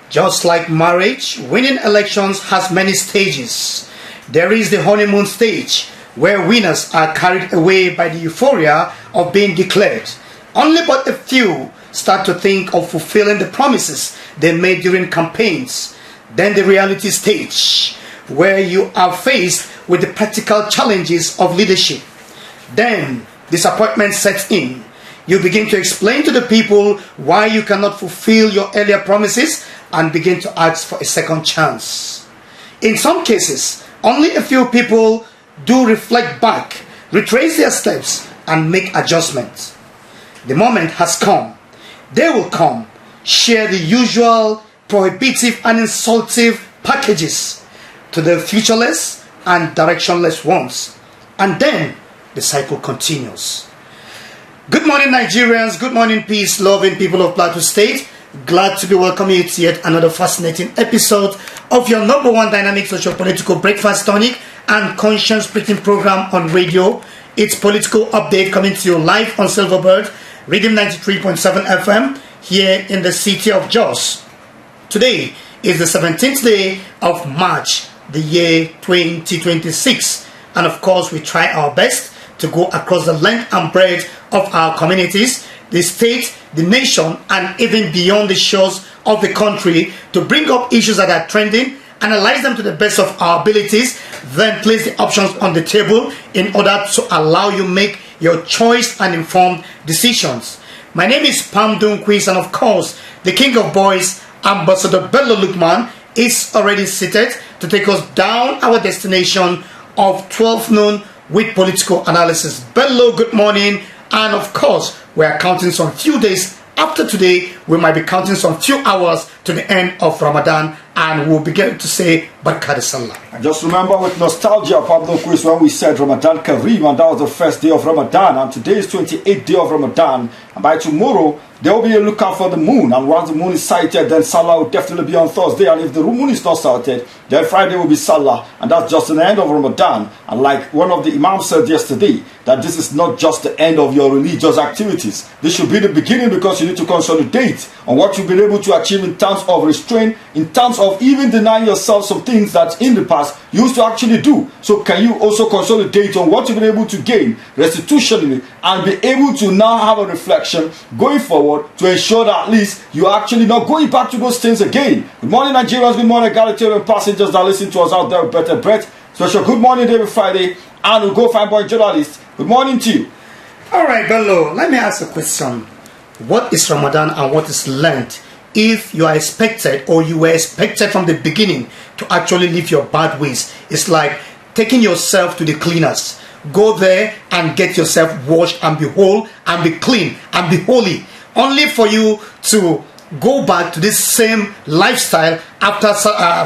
Just like marriage, winning elections has many stages. There is the honeymoon stage, where winners are carried away by the euphoria of being declared. Only but a few start to think of fulfilling the promises they made during campaigns. Then the reality stage, where you are faced with the practical challenges of leadership. Then disappointment sets in. You begin to explain to the people why you cannot fulfill your earlier promises and begin to ask for a second chance. In some cases, only a few people do reflect back, retrace their steps, and make adjustments. The moment has come. They will come, share the usual prohibitive and insultive packages to the futureless and directionless ones. And then the cycle continues. Good morning, Nigerians. Good morning, peace-loving people of Plateau State. Glad to be welcoming you to yet another fascinating episode of your number one dynamic socio-political breakfast tonic and conscience-splitting program on radio. It's Political Update coming to you live on Silverbird, Rhythm 93.7 FM here in the city of Jos. Today is the 17th day of March, the year 2026. And of course, we try our best to go across the length and breadth of our communities, the state, the nation, and even beyond the shores of the country to bring up issues that are trending, analyze them to the best of our abilities, then place the options on the table in order to allow you make your choice and informed decisions. My name is Pam Dunquist, and of course, the king of boys, Ambassador Bello Lukman, is already seated to take us down our destination of 12 noon with political analysis. Bello, good morning. And of course, we are counting some few days after today. We might be counting some few hours to the end of Ramadan, and we'll begin to say Barka de Sallah. I just remember with nostalgia, Pablo Quiz, when we said Ramadan Kareem, and that was the first day of Ramadan, and today is 28th day of Ramadan, and by tomorrow there will be a lookout for the moon, and once the moon is sighted, then Salah will definitely be on Thursday, and if the moon is not sighted, then Friday will be Salah, and that's just the end of Ramadan. And like one of the Imams said yesterday, that this is not just the end of your religious activities. This should be the beginning, because you need to consolidate on what you've been able to achieve in terms of restraint, in terms of even denying yourself some things that in the past you used to actually do. So can you also consolidate on what you've been able to gain restitutionally and be able to now have a reflection going forward to ensure that at least you're actually not going back to those things again. Good morning, Nigerians. Good morning, egalitarian passengers that listen to us out there with better breath. Special good morning, David Friday, and we'll go fine boy journalist. Good morning to you. All right, Bello, let me ask a question. What is Ramadan and what is Lent? If you are expected, or you were expected from the beginning to actually leave your bad ways, it's like taking yourself to the cleaners. Go there and get yourself washed and be whole and be clean and be holy, only for you to go back to this same lifestyle after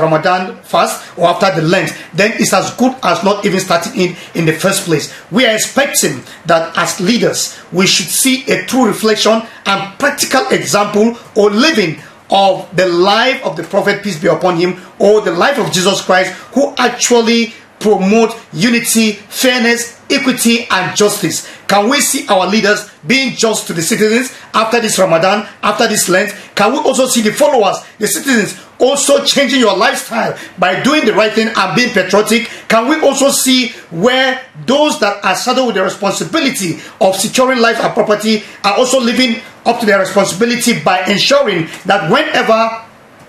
Ramadan fast or after the Lent. Then it's as good as not even starting in the first place. We are expecting that as leaders we should see a true reflection and practical example or living of the life of the Prophet, peace be upon him, or the life of Jesus Christ, who actually promote unity, fairness, equity, and justice. Can we see our leaders being just to the citizens after this Ramadan, after this Lent? Can we also see the followers, the citizens, also changing your lifestyle by doing the right thing and being patriotic? Can we also see where those that are saddled with the responsibility of securing life and property are also living up to their responsibility by ensuring that whenever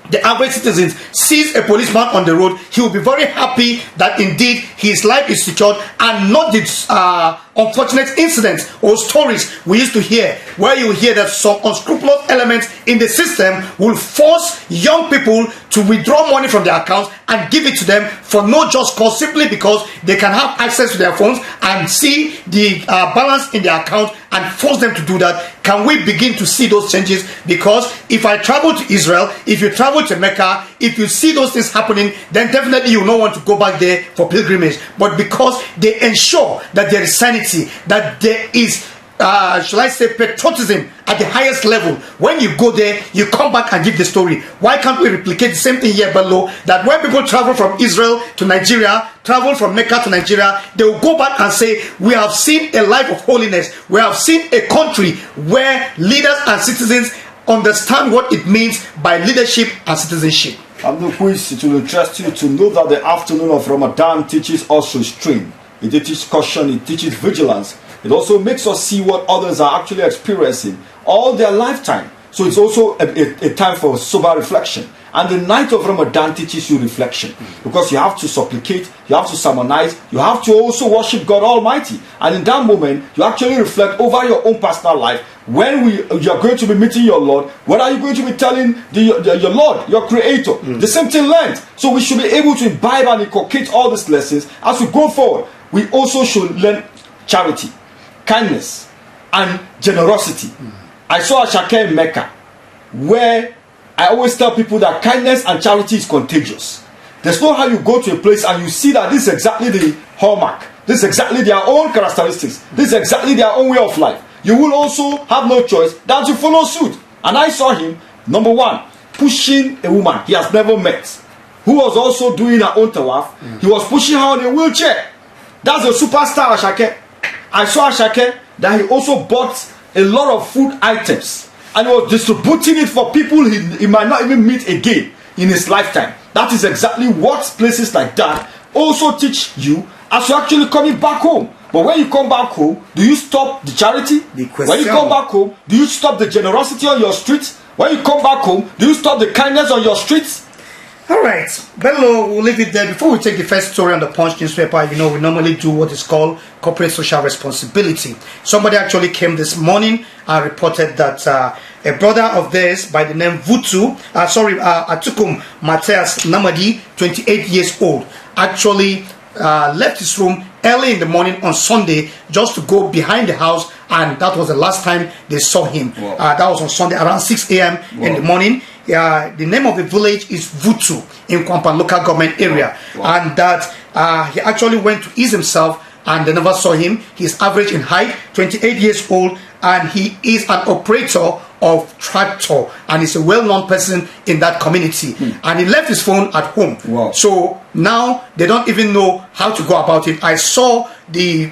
the average citizen sees a policeman on the road, he will be very happy that indeed his life is secured, and not the unfortunate incidents or stories we used to hear, where you hear that some unscrupulous elements in the system will force young people to withdraw money from their accounts and give it to them for no just cause, simply because they can have access to their phones and see the balance in their account and force them to do that. Can we begin to see those changes? Because if I travel to Israel, if you travel to Mecca, if you see those things happening, then definitely you will not want to go back there for pilgrimage. But because they ensure that there is sanity, that there is shall I say, patriotism at the highest level. When you go there, you come back and give the story. Why can't we replicate the same thing here below? That when people travel from Israel to Nigeria, travel from Mecca to Nigeria, they will go back and say, we have seen a life of holiness. We have seen a country where leaders and citizens understand what it means by leadership and citizenship. Abdul Quiz, it will interest you to know that the afternoon of Ramadan teaches us restraint. It teaches caution, it teaches vigilance. It also makes us see what others are actually experiencing all their lifetime. So it's also a time for sober reflection. And the night of Ramadan teaches you reflection, because you have to supplicate, you have to sermonize, you have to also worship God Almighty. And in that moment, you actually reflect over your own personal life. When you are going to be meeting your Lord, what are you going to be telling your Lord, your Creator? The same thing learned. So we should be able to imbibe and inculcate all these lessons as we go forward. We also should learn charity, kindness, and generosity. I saw a Shaka in Mecca, where I always tell people that kindness and charity is contagious. There's no how you go to a place and you see that this is exactly the hallmark. This is exactly their own characteristics. This is exactly their own way of life. You will also have no choice than to follow suit. And I saw him, number one, pushing a woman he has never met, who was also doing her own tawaf. He was pushing her on a wheelchair. That's a superstar, Ashake. I saw Ashake that he also bought a lot of food items, and he was distributing it for people he might not even meet again in his lifetime. That is exactly what places like that also teach you as you're actually coming back home. But when you come back home, do you stop the charity? When you come back home, do you stop the generosity on your streets? When you come back home, do you stop the kindness on your streets? All right, Bello, we'll leave it there. Before we take the first story on the Punch newspaper, we normally do what is called corporate social responsibility. Somebody actually came this morning and reported that a brother of theirs by the name Atukum Matthias Namadi, 28 years old, actually left his room early in the morning on Sunday just to go behind the house, and that was the last time they saw him. That was on Sunday around 6 a.m. in the morning. The name of the village is Vutu in Kwampan local government area. And that he actually went to ease himself and they never saw him. He's average in height, 28 years old, and he is an operator of tractor, and he's a well-known person in that community. And he left his phone at home. So now they don't even know how to go about it. I saw the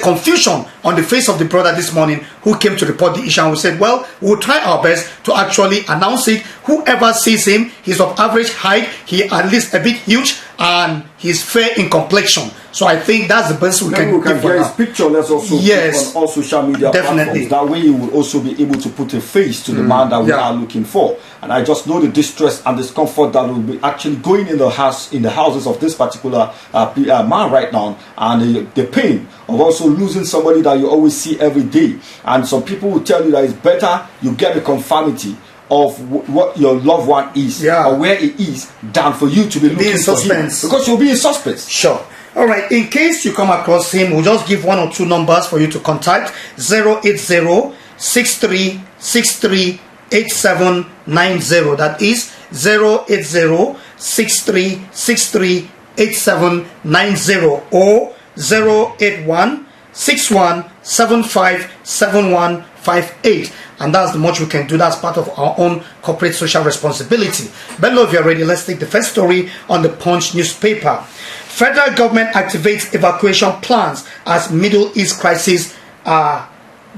confusion on the face of the brother this morning who came to report the issue, and we said, well, we'll try our best to actually announce it. Whoever sees him, he's of average height, he at least a bit huge, and he's fair in complexion. So I think that's the best we can get his picture. Let's also put on all social media platforms. That way you will also be able to put a face to the man that we are looking for. And I just know the distress and discomfort that will be actually going in the houses of this particular man right now, and the pain of also losing somebody that you always see every day. And some people will tell you that it's better you get a conformity of what your loved one is or where it is than for you to be looking for him, because you'll be in suspense. Sure. All right, in case you come across him, we'll just give one or two numbers for you to contact. 080-6363-8790. That is 080-6363-8790 or 081-6175-7158. And that's the much we can do. That's part of our own corporate social responsibility. Bello, if you're ready, let's take the first story on the Punch newspaper. Federal government activates evacuation plans as Middle East crisis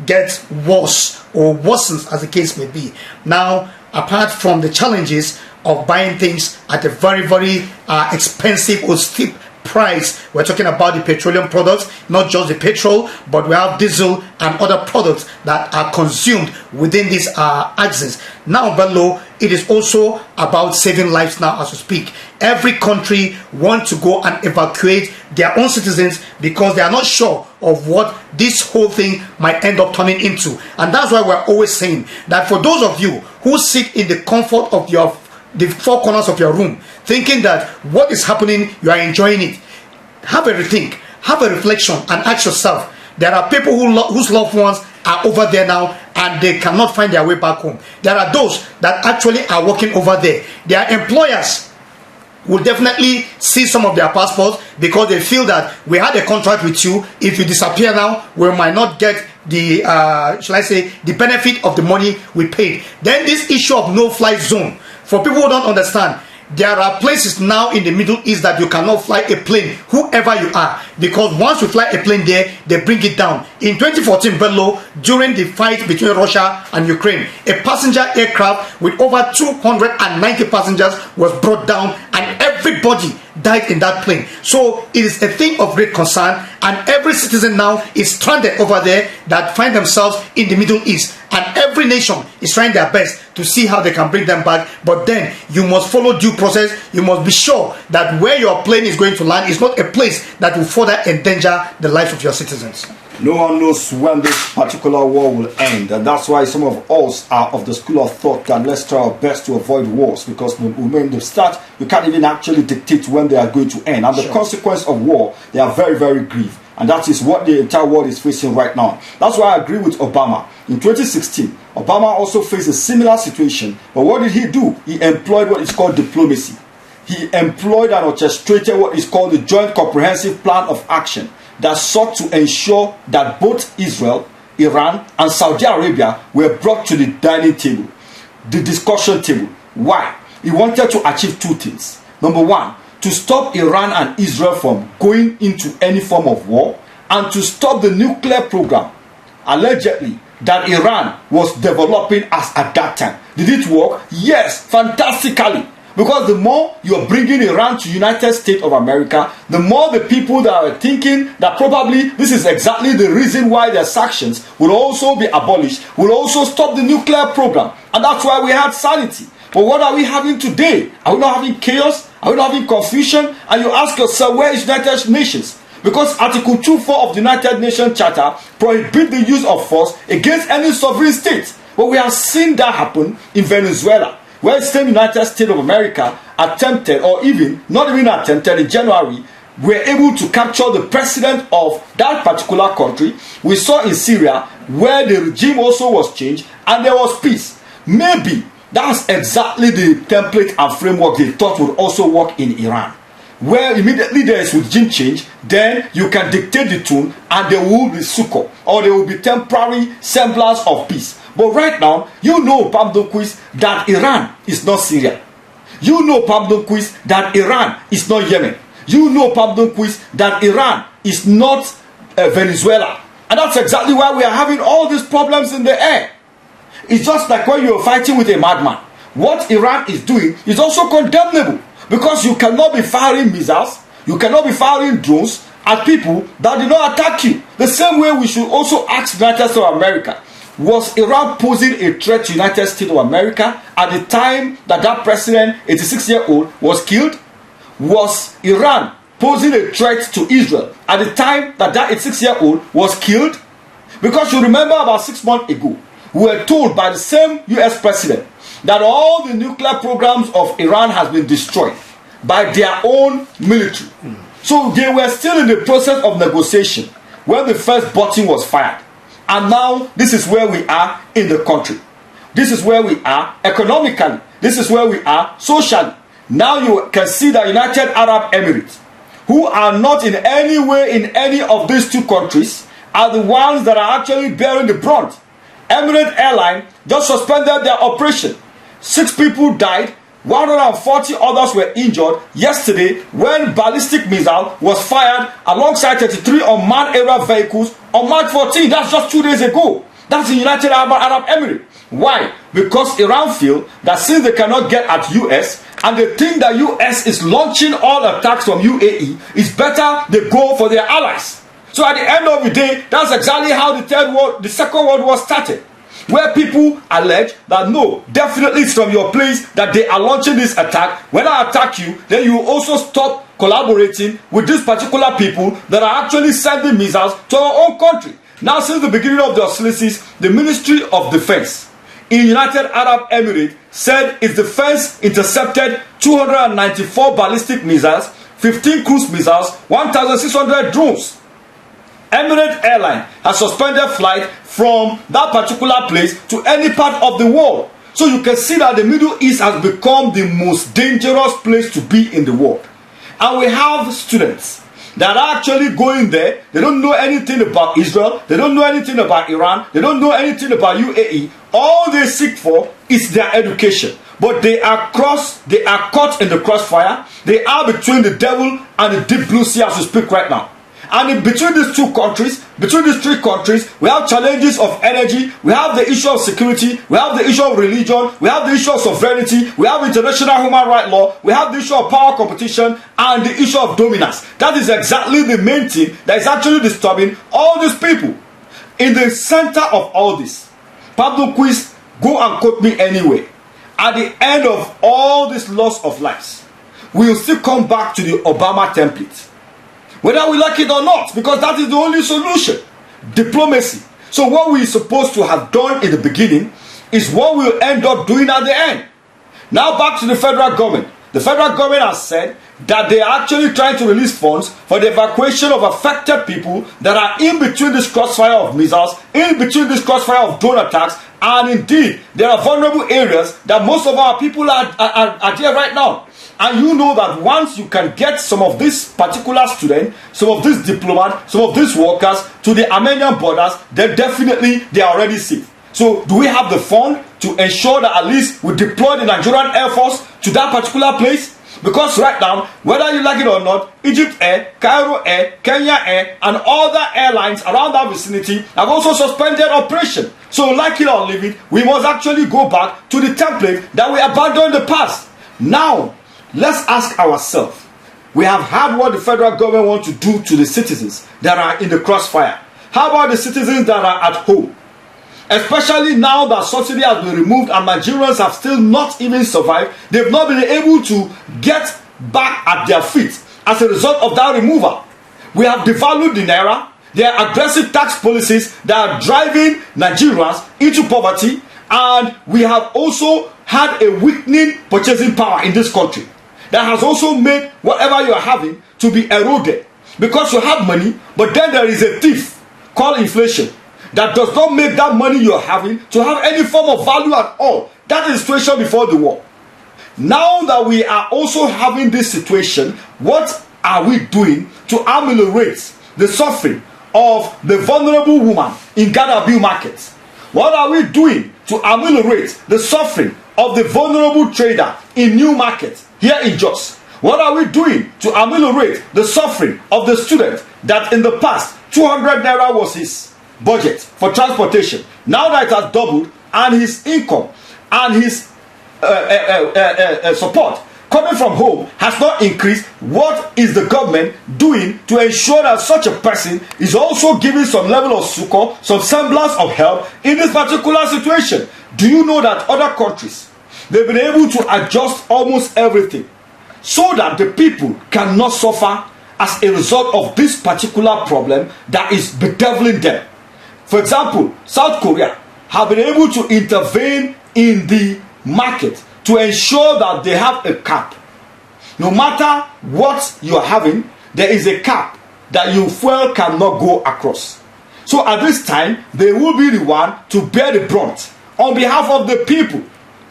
gets worse or worsens, as the case may be. Now, apart from the challenges of buying things at a very, very expensive or steep price, we're talking about the petroleum products, not just the petrol, but we have diesel and other products that are consumed within these axes. Now, Bello, it is also about saving lives now as we speak. Every country wants to go and evacuate their own citizens because they are not sure of what this whole thing might end up turning into. And that's why we're always saying that for those of you who sit in the comfort of the four corners of your room, thinking that what is happening, you are enjoying it, have a rethink, have a reflection, and ask yourself, there are people whose loved ones are over there now and they cannot find their way back home. There are those that actually are working over there. Their employers will definitely see some of their passports because they feel that we had a contract with you. If you disappear now, we might not get the the benefit of the money we paid. Then this issue of no-fly zone, for people who don't understand, there are places now in the Middle East that you cannot fly a plane, whoever you are, because once you fly a plane there, they bring it down. In 2014, Bello, during the fight between Russia and Ukraine, a passenger aircraft with over 290 passengers was brought down, and everybody died in that plane. So it is a thing of great concern, and every citizen now is stranded over there that find themselves in the Middle East, and every nation is trying their best to see how they can bring them back. But then you must follow due process. You must be sure that where your plane is going to land is not a place that will further endanger the life of your citizens. No one knows when this particular war will end, and that's why some of us are of the school of thought that let's try our best to avoid wars, because when they start, you can't even actually dictate when they are going to end, and the consequence of war, they are very, very grave, and that is what the entire world is facing right now. That's why I agree with Obama. In 2016, Obama also faced a similar situation, but what did he do? He employed what is called diplomacy. He employed and orchestrated what is called the Joint Comprehensive Plan of Action that sought to ensure that both Israel, Iran, and Saudi Arabia were brought to the dining table, the discussion table. Why? He wanted to achieve two things. Number one, to stop Iran and Israel from going into any form of war, and to stop the nuclear program, allegedly, that Iran was developing as at that time. Did it work? Yes, fantastically. Because the more you're bringing Iran to United States of America, the more the people that are thinking that probably this is exactly the reason why their sanctions will also be abolished, will also stop the nuclear program. And that's why we had sanity. But what are we having today? Are we not having chaos? Are we not having confusion? And you ask yourself, where is United Nations? Because Article 2.4 of the United Nations Charter prohibits the use of force against any sovereign state. But we have seen that happen in Venezuela, where the same United States of America attempted, or even, not even attempted, in January, were able to capture the president of that particular country. We saw in Syria, where the regime also was changed, and there was peace. Maybe that's exactly the template and framework they thought would also work in Iran, where immediately there is regime change, then you can dictate the tune, and there will be succor, or there will be temporary semblance of peace. But right now, you know, Pablo Quiz, that Iran is not Syria. You know, Pablo Quiz, that Iran is not Yemen. You know, Pablo Quiz, that Iran is not Venezuela. And that's exactly why we are having all these problems in the air. It's just like when you're fighting with a madman. What Iran is doing is also condemnable, because you cannot be firing missiles, you cannot be firing drones at people that did not attack you. The same way we should also ask the United States of America, was Iran posing a threat to the United States of America at the time that that president, 86-year-old, was killed? Was Iran posing a threat to Israel at the time that that 86-year-old was killed? Because you remember about 6 months ago, we were told by the same US president that all the nuclear programs of Iran has been destroyed by their own military. So they were still in the process of negotiation when the first button was fired. And now this is where we are in the country. This is where we are economically. This is where we are socially. Now you can see the United Arab Emirates, who are not in any way in any of these two countries, are the ones that are actually bearing the brunt. Emirates Airline just suspended their operation. 6 people died, 140 others were injured yesterday when ballistic missile was fired alongside 33 unmanned aerial vehicles on March 14. That's just 2 days ago. That's the United Arab Emirates. Why? Because Iran feel that since they cannot get at US, and they think that US is launching all attacks from UAE, it's better they go for their allies. So at the end of the day, that's exactly how the Second World War started, where people allege that no, definitely it's from your place that they are launching this attack. When I attack you, then you will also stop collaborating with these particular people that are actually sending missiles to our own country. Now, since the beginning of the hostilities, the Ministry of Defense in United Arab Emirates said its defense intercepted 294 ballistic missiles, 15 cruise missiles, 1,600 drones. Emirates Airline has suspended flight from that particular place to any part of the world. So you can see that the Middle East has become the most dangerous place to be in the world. And we have students that are actually going there. They don't know anything about Israel. They don't know anything about Iran. They don't know anything about UAE. All they seek for is their education. but they are caught in the crossfire. They are between the devil and the deep blue sea as we speak right now. And in between these two countries, between these three countries, we have challenges of energy, we have the issue of security, we have the issue of religion, we have the issue of sovereignty, we have international human rights law, we have the issue of power competition, and the issue of dominance. That is exactly the main thing that is actually disturbing all these people. In the center of all this, Pablo Quiz, go and quote me anyway. At the end of all this loss of lives, we will still come back to the Obama template. Whether we like it or not, because that is the only solution. Diplomacy. So what we're supposed to have done in the beginning is what we'll end up doing at the end. Now back to the federal government. The federal government has said that they are actually trying to release funds for the evacuation of affected people that are in between this crossfire of missiles, in between this crossfire of drone attacks, and indeed there are vulnerable areas that most of our people are there right now. And you know that once you can get some of these particular students, some of these diplomats, some of these workers to the Armenian borders, then definitely they are already safe. So do we have the fund to ensure that at least we deploy the Nigerian Air Force to that particular place? Because right now, whether you like it or not, Egypt Air, Cairo Air, Kenya Air, and other airlines around that vicinity have also suspended operation. So like it or leave it, we must actually go back to the template that we abandoned in the past. Now, let's ask ourselves, we have had what the federal government wants to do to the citizens that are in the crossfire. How about the citizens that are at home? Especially now that subsidy has been removed and Nigerians have still not even survived. They've not been able to get back at their feet as a result of that removal. We have devalued the naira. There are aggressive tax policies that are driving Nigerians into poverty, and we have also had a weakening purchasing power in this country that has also made whatever you are having to be eroded, because you have money, but then there is a thief called inflation that does not make that money you are having to have any form of value at all. That is the situation before the war. Now that we are also having this situation, what are we doing to ameliorate the suffering of the vulnerable woman in Ghana market? What are we doing to ameliorate the suffering of the vulnerable trader in New Market here in Jos? What are we doing to ameliorate the suffering of the student that in the past 200 naira was his budget for transportation? Now that it has doubled and his income and his support coming from home has not increased, what is the government doing to ensure that such a person is also giving some level of succor, some semblance of help in this particular situation? Do you know that other countries, they've been able to adjust almost everything so that the people cannot suffer as a result of this particular problem that is bedeviling them? For example, South Korea have been able to intervene in the market to ensure that they have a cap. No matter what you are having, there is a cap that your fuel cannot go across. So at this time, they will be the one to bear the brunt on behalf of the people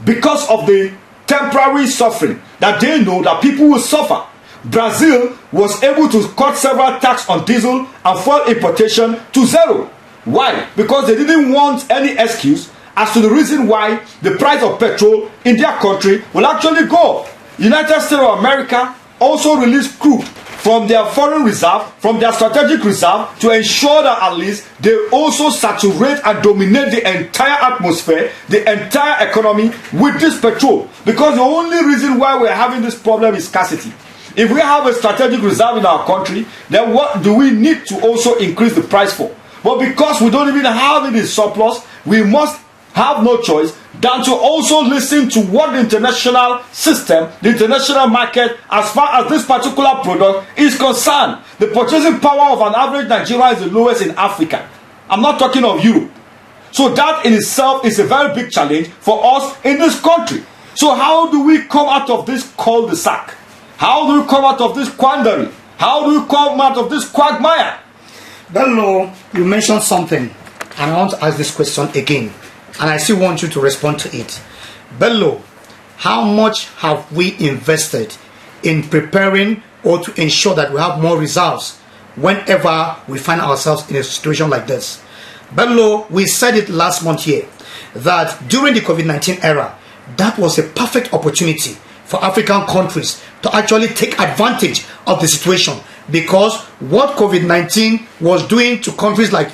because of the temporary suffering that they know that people will suffer. Brazil was able to cut several tax on diesel and fuel importation to zero. Why? Because they didn't want any excuse as to the reason why the price of petrol in their country will actually go up. United States of America also released crude from their foreign reserve, from their strategic reserve, to ensure that at least they also saturate and dominate the entire atmosphere, the entire economy with this petrol. Because the only reason why we're having this problem is scarcity. If we have a strategic reserve in our country, then what do we need to also increase the price for? But because we don't even have it in surplus, we must have no choice than to also listen to what the international system, the international market, as far as this particular product is concerned. The purchasing power of an average Nigerian is the lowest in Africa. I'm not talking of Europe. So that in itself is a very big challenge for us in this country. So how do we come out of this cul-de-sac? How do we come out of this quandary? How do we come out of this quagmire? Bello, you mentioned something, and I want to ask this question again, and I still want you to respond to it. Bello, how much have we invested in preparing or to ensure that we have more reserves whenever we find ourselves in a situation like this? Bello, we said it last month here, that during the COVID-19 era, that was a perfect opportunity for African countries to actually take advantage of the situation, because what COVID-19 was doing to countries like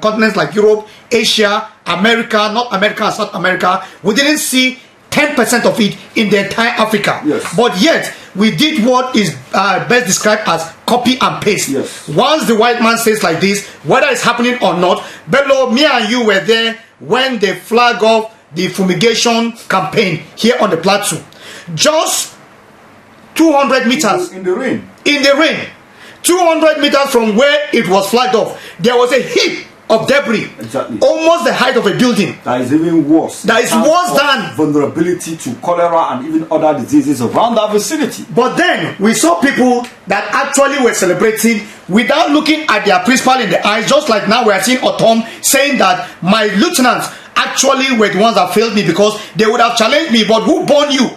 continents like Europe, Asia, America, North America, and South America, we didn't see 10% of it in the entire Africa. Yes. But yet, we did what is best described as copy and paste. Yes. Once the white man says like this, whether it's happening or not, Bello, me and you were there when they flag off the fumigation campaign here on the plateau. Just 200 meters. In the rain. In the rain. 200 meters from where it was flagged off, there was a heap of debris, exactly, almost the height of a building. That is even worse. That is worse than vulnerability to cholera and even other diseases around that vicinity. But then we saw people that actually were celebrating without looking at their principal in the eyes, just like now we are seeing Otom saying that my lieutenants actually were the ones that failed me because they would have challenged me. But who born you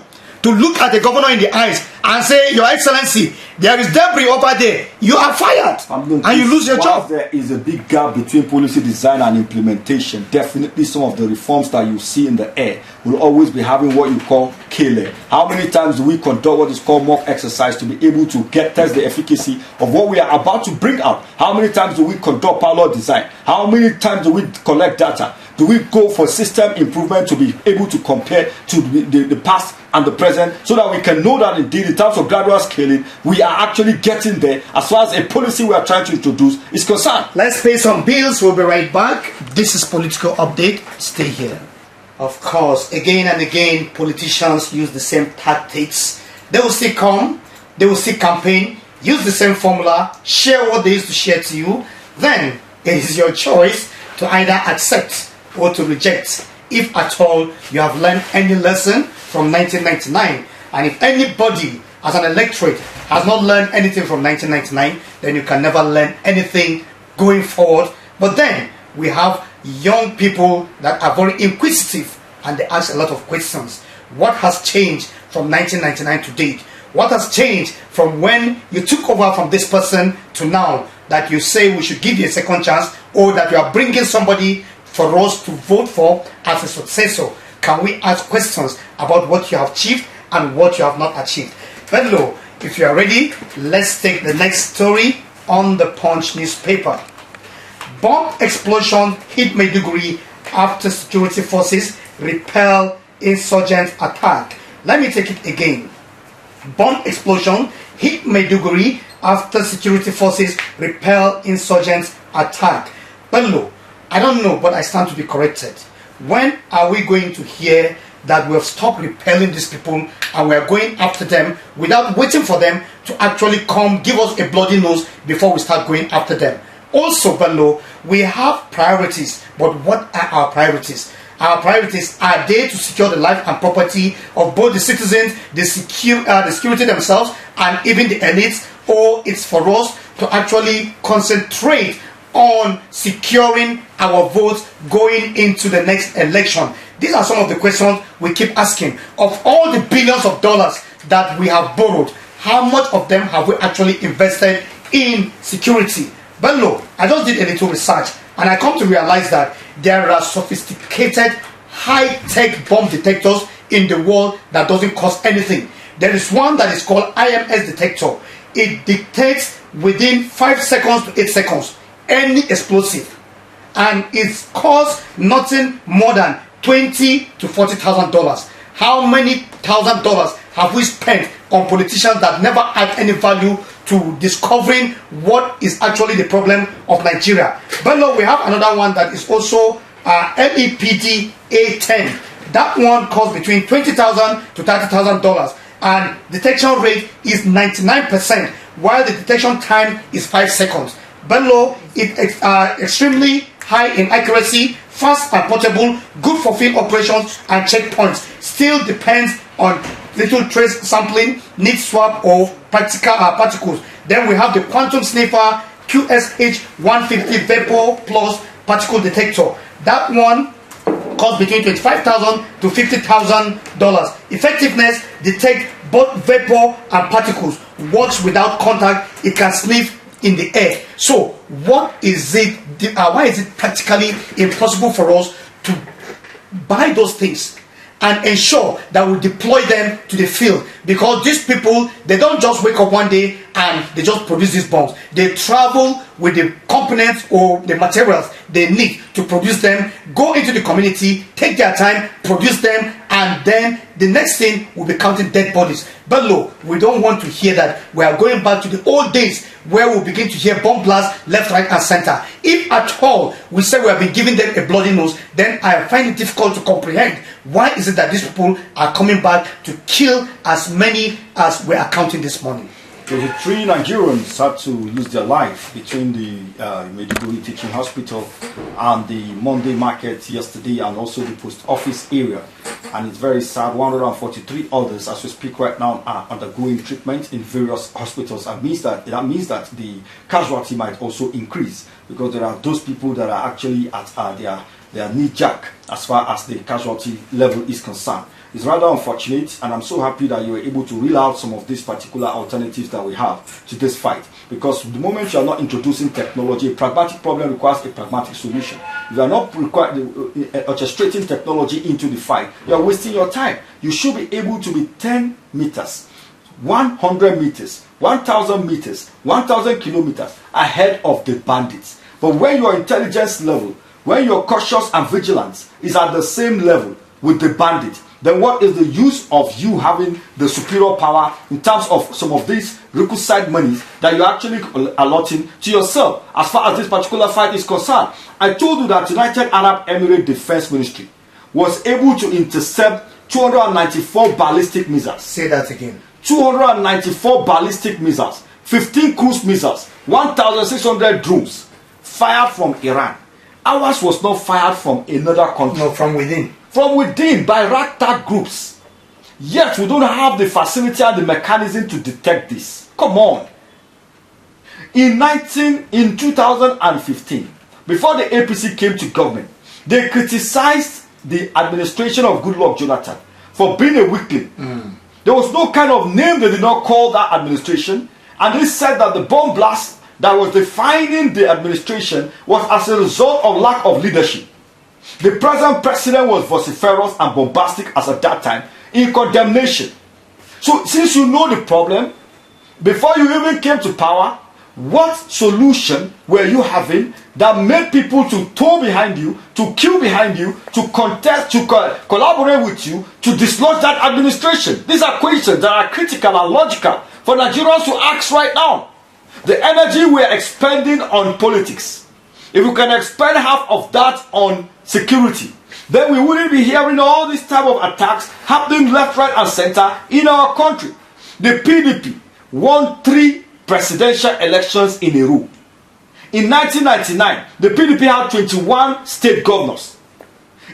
to look at the governor in the eyes and say, Your Excellency, there is debris over there, you are fired, and you lose your job? There is a big gap between policy design and implementation. Definitely some of the reforms that you see in the air will always be having what you call killer. How many times do we conduct what is called mock exercise to be able to test the efficacy of what we are about to bring out? How many times do we conduct pilot design? How many times do we collect data? Do we go for system improvement to be able to compare to the past and the present, so that we can know that indeed in terms of gradual scaling we are actually getting there as far as a policy we are trying to introduce is concerned? Let's pay some bills. We'll be right back. This is Political Update. Stay here. Of course, again and again, politicians use the same tactics. They will still come, they will still campaign, use the same formula, share what they used to share to you. Then it is your choice to either accept or to reject, if at all you have learned any lesson from 1999. And if anybody as an electorate has not learned anything from 1999, then you can never learn anything going forward. But then we have young people that are very inquisitive and they ask a lot of questions. What has changed from 1999 to date? What has changed from when you took over from this person to now, that you say we should give you a second chance, or that you are bringing somebody for us to vote for as a successor? Can we ask questions about what you have achieved and what you have not achieved? Hello, if you are ready, let's take the next story on the Punch newspaper. Bomb explosion hit Maiduguri after security forces repel insurgent attack. Let me take it again. Bomb explosion hit Maiduguri after security forces repel insurgent attack. Hello, I don't know, but I stand to be corrected. When are we going to hear that we have stopped repelling these people and we are going after them without waiting for them to actually come give us a bloody nose before we start going after them? Also, Bello, we have priorities, but what are our priorities? Our priorities, are they to secure the life and property of both the citizens, the security themselves, and even the elites, or it's for us to actually concentrate on securing our votes going into the next election? These are some of the questions we keep asking. Of all the billions of dollars that we have borrowed, how much of them have we actually invested in security? But no, I just did a little research and I come to realize that there are sophisticated, high-tech bomb detectors in the world that doesn't cost anything. There is one that is called IMS detector. It detects within 5 seconds to 8 seconds any explosive, and it costs nothing more than $20,000 to $40,000. How many $1,000 have we spent on politicians that never add any value to discovering what is actually the problem of Nigeria? But no, we have another one that is also LEPD A10. That one costs between $20,000 to $30,000, and detection rate is 99%, while the detection time is 5 seconds. Bello, it's extremely high in accuracy, fast and portable, good for field operations and checkpoints. Still depends on little trace sampling, need swab or particles. Then we have the quantum sniffer QSH 150 vapor plus particle detector. That one costs between $25,000 to $50,000. Effectiveness, detect both vapor and particles. Works without contact. It can sniff in the air. So what is it, why is it practically impossible for us to buy those things and ensure that we deploy them to the field, because these people, they don't just wake up one day and they just produce these bombs. They travel with the components or the materials they need to produce them, go into the community, take their time, produce them, and then the next thing will be counting dead bodies. But no, we don't want to hear that. We are going back to the old days where we'll begin to hear bomb blasts left, right, and center. If at all we say we have been giving them a bloody nose, then I find it difficult to comprehend why is it that these people are coming back to kill as many as we are counting this morning. 23 Nigerians had to lose their life between the Maiduguri Teaching Hospital and the Monday Market yesterday, and also the post office area. And it's very sad. 143 others, as we speak right now, are undergoing treatment in various hospitals. That means that the casualty might also increase, because there are those people that are actually at their knee jack as far as the casualty level is concerned. It's rather unfortunate, and I'm so happy that you were able to reel out some of these particular alternatives that we have to this fight. Because the moment you are not introducing technology, a pragmatic problem requires a pragmatic solution. If you are not orchestrating technology into the fight, you are wasting your time. You should be able to be 10 meters, 100 meters, 1,000 meters, 1,000 kilometers ahead of the bandits. But when your intelligence level, when your cautious and vigilance is at the same level with the bandit, then what is the use of you having the superior power in terms of some of these requisite monies that you're actually allotting to yourself as far as this particular fight is concerned? I told you that United Arab Emirates Defense Ministry was able to intercept 294 ballistic missiles. Say that again. 294 ballistic missiles, 15 cruise missiles, 1,600 drones fired from Iran. Ours was not fired from another country. No, from within. From within, by ragtag groups. Yet we don't have the facility and the mechanism to detect this. Come on. In 2015, before the APC came to government, they criticized the administration of Goodluck Jonathan for being a weakling. There was no kind of name they did not call that administration, and they said that the bomb blast that was defining the administration was as a result of lack of leadership. The present president was vociferous and bombastic as at that time in condemnation. So since you know the problem, before you even came to power, what solution were you having that made people to tow behind you, to queue behind you, to contest, to collaborate with you, to dislodge that administration? These are questions that are critical and logical for Nigerians to ask right now. The energy we are expending on politics, if we can expend half of that on security, then we wouldn't be hearing all this type of attacks happening left, right, and center in our country. The PDP won 3 presidential elections in a row. In 1999, the PDP had 21 state governors.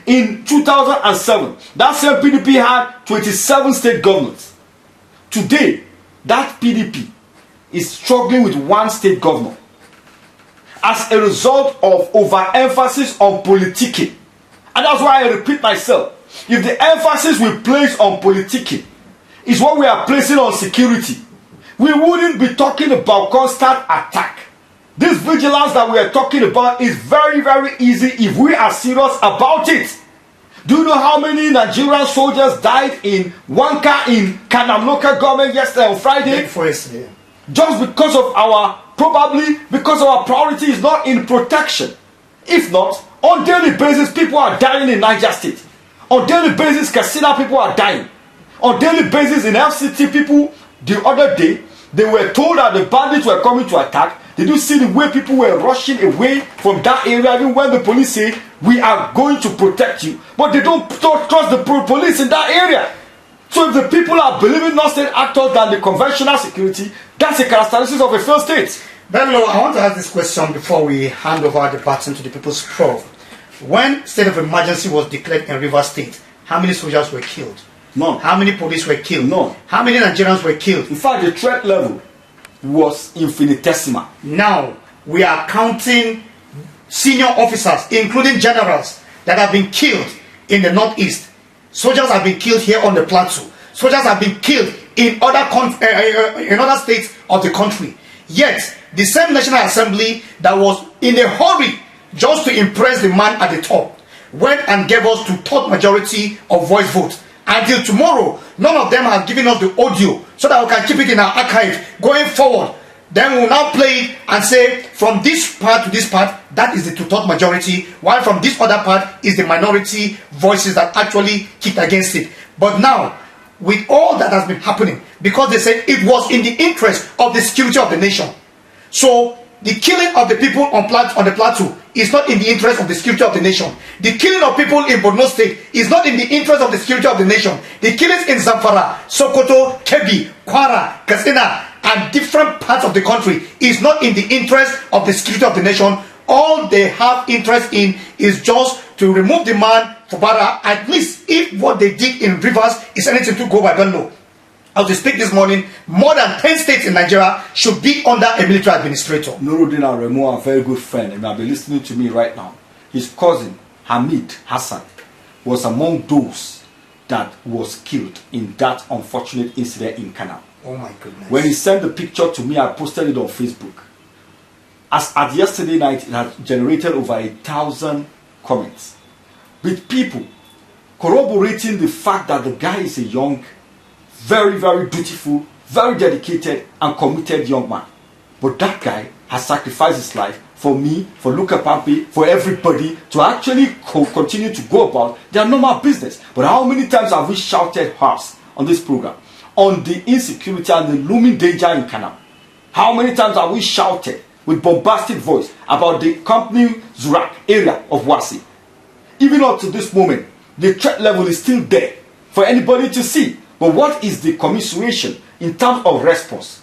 In 2007, that same PDP had 27 state governors. Today, that PDP is struggling with 1 state governor as a result of overemphasis on politicking. And that's why I repeat myself. If the emphasis we place on politicking is what we are placing on security, we wouldn't be talking about constant attack. This vigilance that we are talking about is very, very easy if we are serious about it. Do you know how many Nigerian soldiers died in Wanka in Kanam local government yesterday on Friday? Yesterday. Just because of probably because our priority is not in protection. If not, on daily basis people are dying in Niger State. On daily basis Katsina people are dying. On daily basis in FCT people, the other day they were told that the bandits were coming to attack. Did you see the way people were rushing away from that area even when the police say we are going to protect you? But they don't trust the police in that area. So if the people are believing non-state actors than the conventional security, that's a characteristic of a failed state. Bello, I want to ask this question before we hand over the baton to the People's Prof. When state of emergency was declared in Rivers State, how many soldiers were killed? None. How many police were killed? None. How many Nigerians were killed? In fact, the threat level was infinitesimal. Now, we are counting senior officers, including generals, that have been killed in the Northeast. Soldiers have been killed here on the plateau. Soldiers have been killed in other states of the country. Yet, the same National Assembly that was in a hurry just to impress the man at the top went and gave us two-third majority of voice vote. Until tomorrow, none of them have given us the audio so that we can keep it in our archive going forward. Then we will now play it and say from this part to this part, that is the two-third majority, while from this other part is the minority voices that actually kicked against it. But now, with all that has been happening, because they said it was in the interest of the security of the nation. So the killing of the people on the plateau is not in the interest of the security of the nation. The killing of people in Borno State is not in the interest of the security of the nation. The killings in Zamfara, Sokoto, Kebbi, Kwara, Katsina, and different parts of the country is not in the interest of the security of the nation. All they have interest in is just to remove the man for Bara. At least if what they did in Rivers is anything to go by Bello. As we speak this morning, more than 10 states in Nigeria should be under a military administrator. Nuruddin and Remo are a very good friend, and may be listening to me right now. His cousin, Hamid Hassan, was among those that was killed in that unfortunate incident in Kana. Oh my goodness. When he sent the picture to me, I posted it on Facebook. As at yesterday night, it had generated over 1,000 comments with people corroborating the fact that the guy is a young, very, very dutiful, very dedicated and committed young man. But that guy has sacrificed his life for me, for Luca Pampi, for everybody to actually continue to go about their normal business. But how many times have we shouted harsh on this program on the insecurity and the looming danger in Kana? How many times have we shouted with bombastic voice about the company Zurak area of Wasi? Even up to this moment, the threat level is still there for anybody to see. But what is the commiseration in terms of response?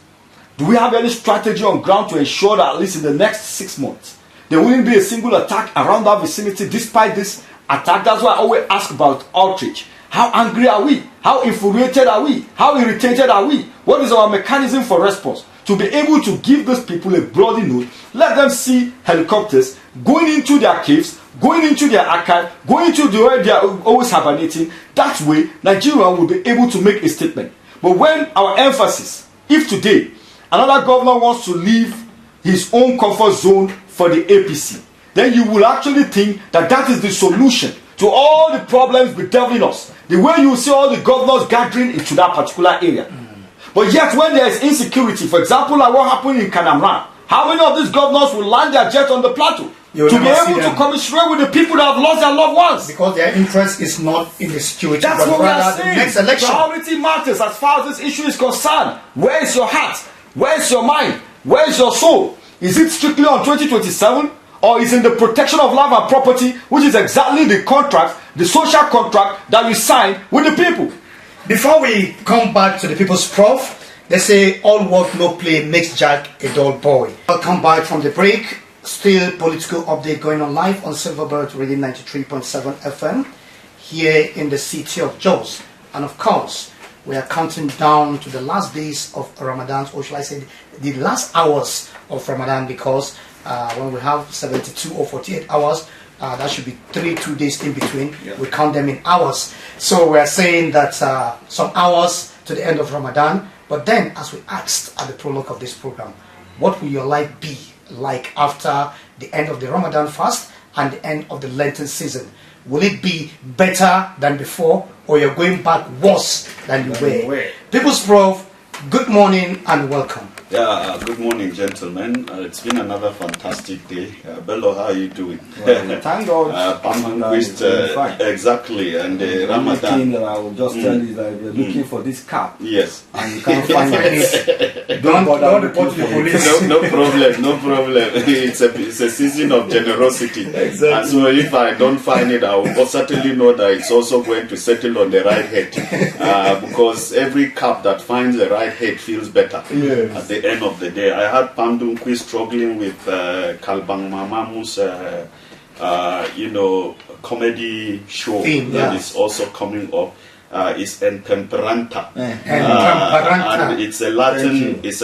Do we have any strategy on ground to ensure that at least in the next 6 months there wouldn't be a single attack around our vicinity despite this attack? That's why I always ask about outreach. How angry are we? How infuriated are we? How irritated are we? What is our mechanism for response? To be able to give those people a bloody note, let them see helicopters going into their caves, going into their archive, going into the where they are always hibernating. That way, Nigeria will be able to make a statement. But when our emphasis, if today another governor wants to leave his own comfort zone for the APC, then you will actually think that that is the solution to all the problems bedeviling us. The way you see all the governors gathering into that particular area. But yet when there is insecurity, for example, like what happened in Kanamran, how many of these governors will land their jet on the plateau to be able to commiserate with the people that have lost their loved ones? Because their interest is not in the security. That's what we are saying. The next election. Priority matters as far as this issue is concerned. Where is your heart? Where is your mind? Where is your soul? Is it strictly on 2027? Or is it the protection of life and property, which is exactly the contract, the social contract that you sign with the people? Before we come back to the people's prof, they say all work no play makes Jack a dull boy. Welcome back from the break. Still political update going on live on Silverbird Radio 93.7 FM here in the city of Jos. And of course, we are counting down to the last days of Ramadan, or shall I say the last hours of Ramadan, because when we have 72 or 48 hours, that should be 2 days in between. Yeah. We count them in hours. So we are saying that some hours to the end of Ramadan. But then, as we asked at the prologue of this program, what will your life be like after the end of the Ramadan fast and the end of the Lenten season? Will it be better than before, or you're going back worse than you were? People's Prof, good morning and welcome. Yeah, good morning, gentlemen. It's been another fantastic day. Bello, how are you doing? Well, thank God. Exactly, and Ramadan. I will just tell you that we're looking for this cap. Yes. And you can't find it. Don't report to the police. No problem. It's a season of generosity. Exactly. And so if I don't find it, I will certainly know that it's also going to settle on the right head. Because every cap that finds the right head feels better. Yes. At the end of the day, I had Pandunkwi struggling with Kalbang Mamamu's, comedy show that is also coming up. It's Entemperanta, and it's a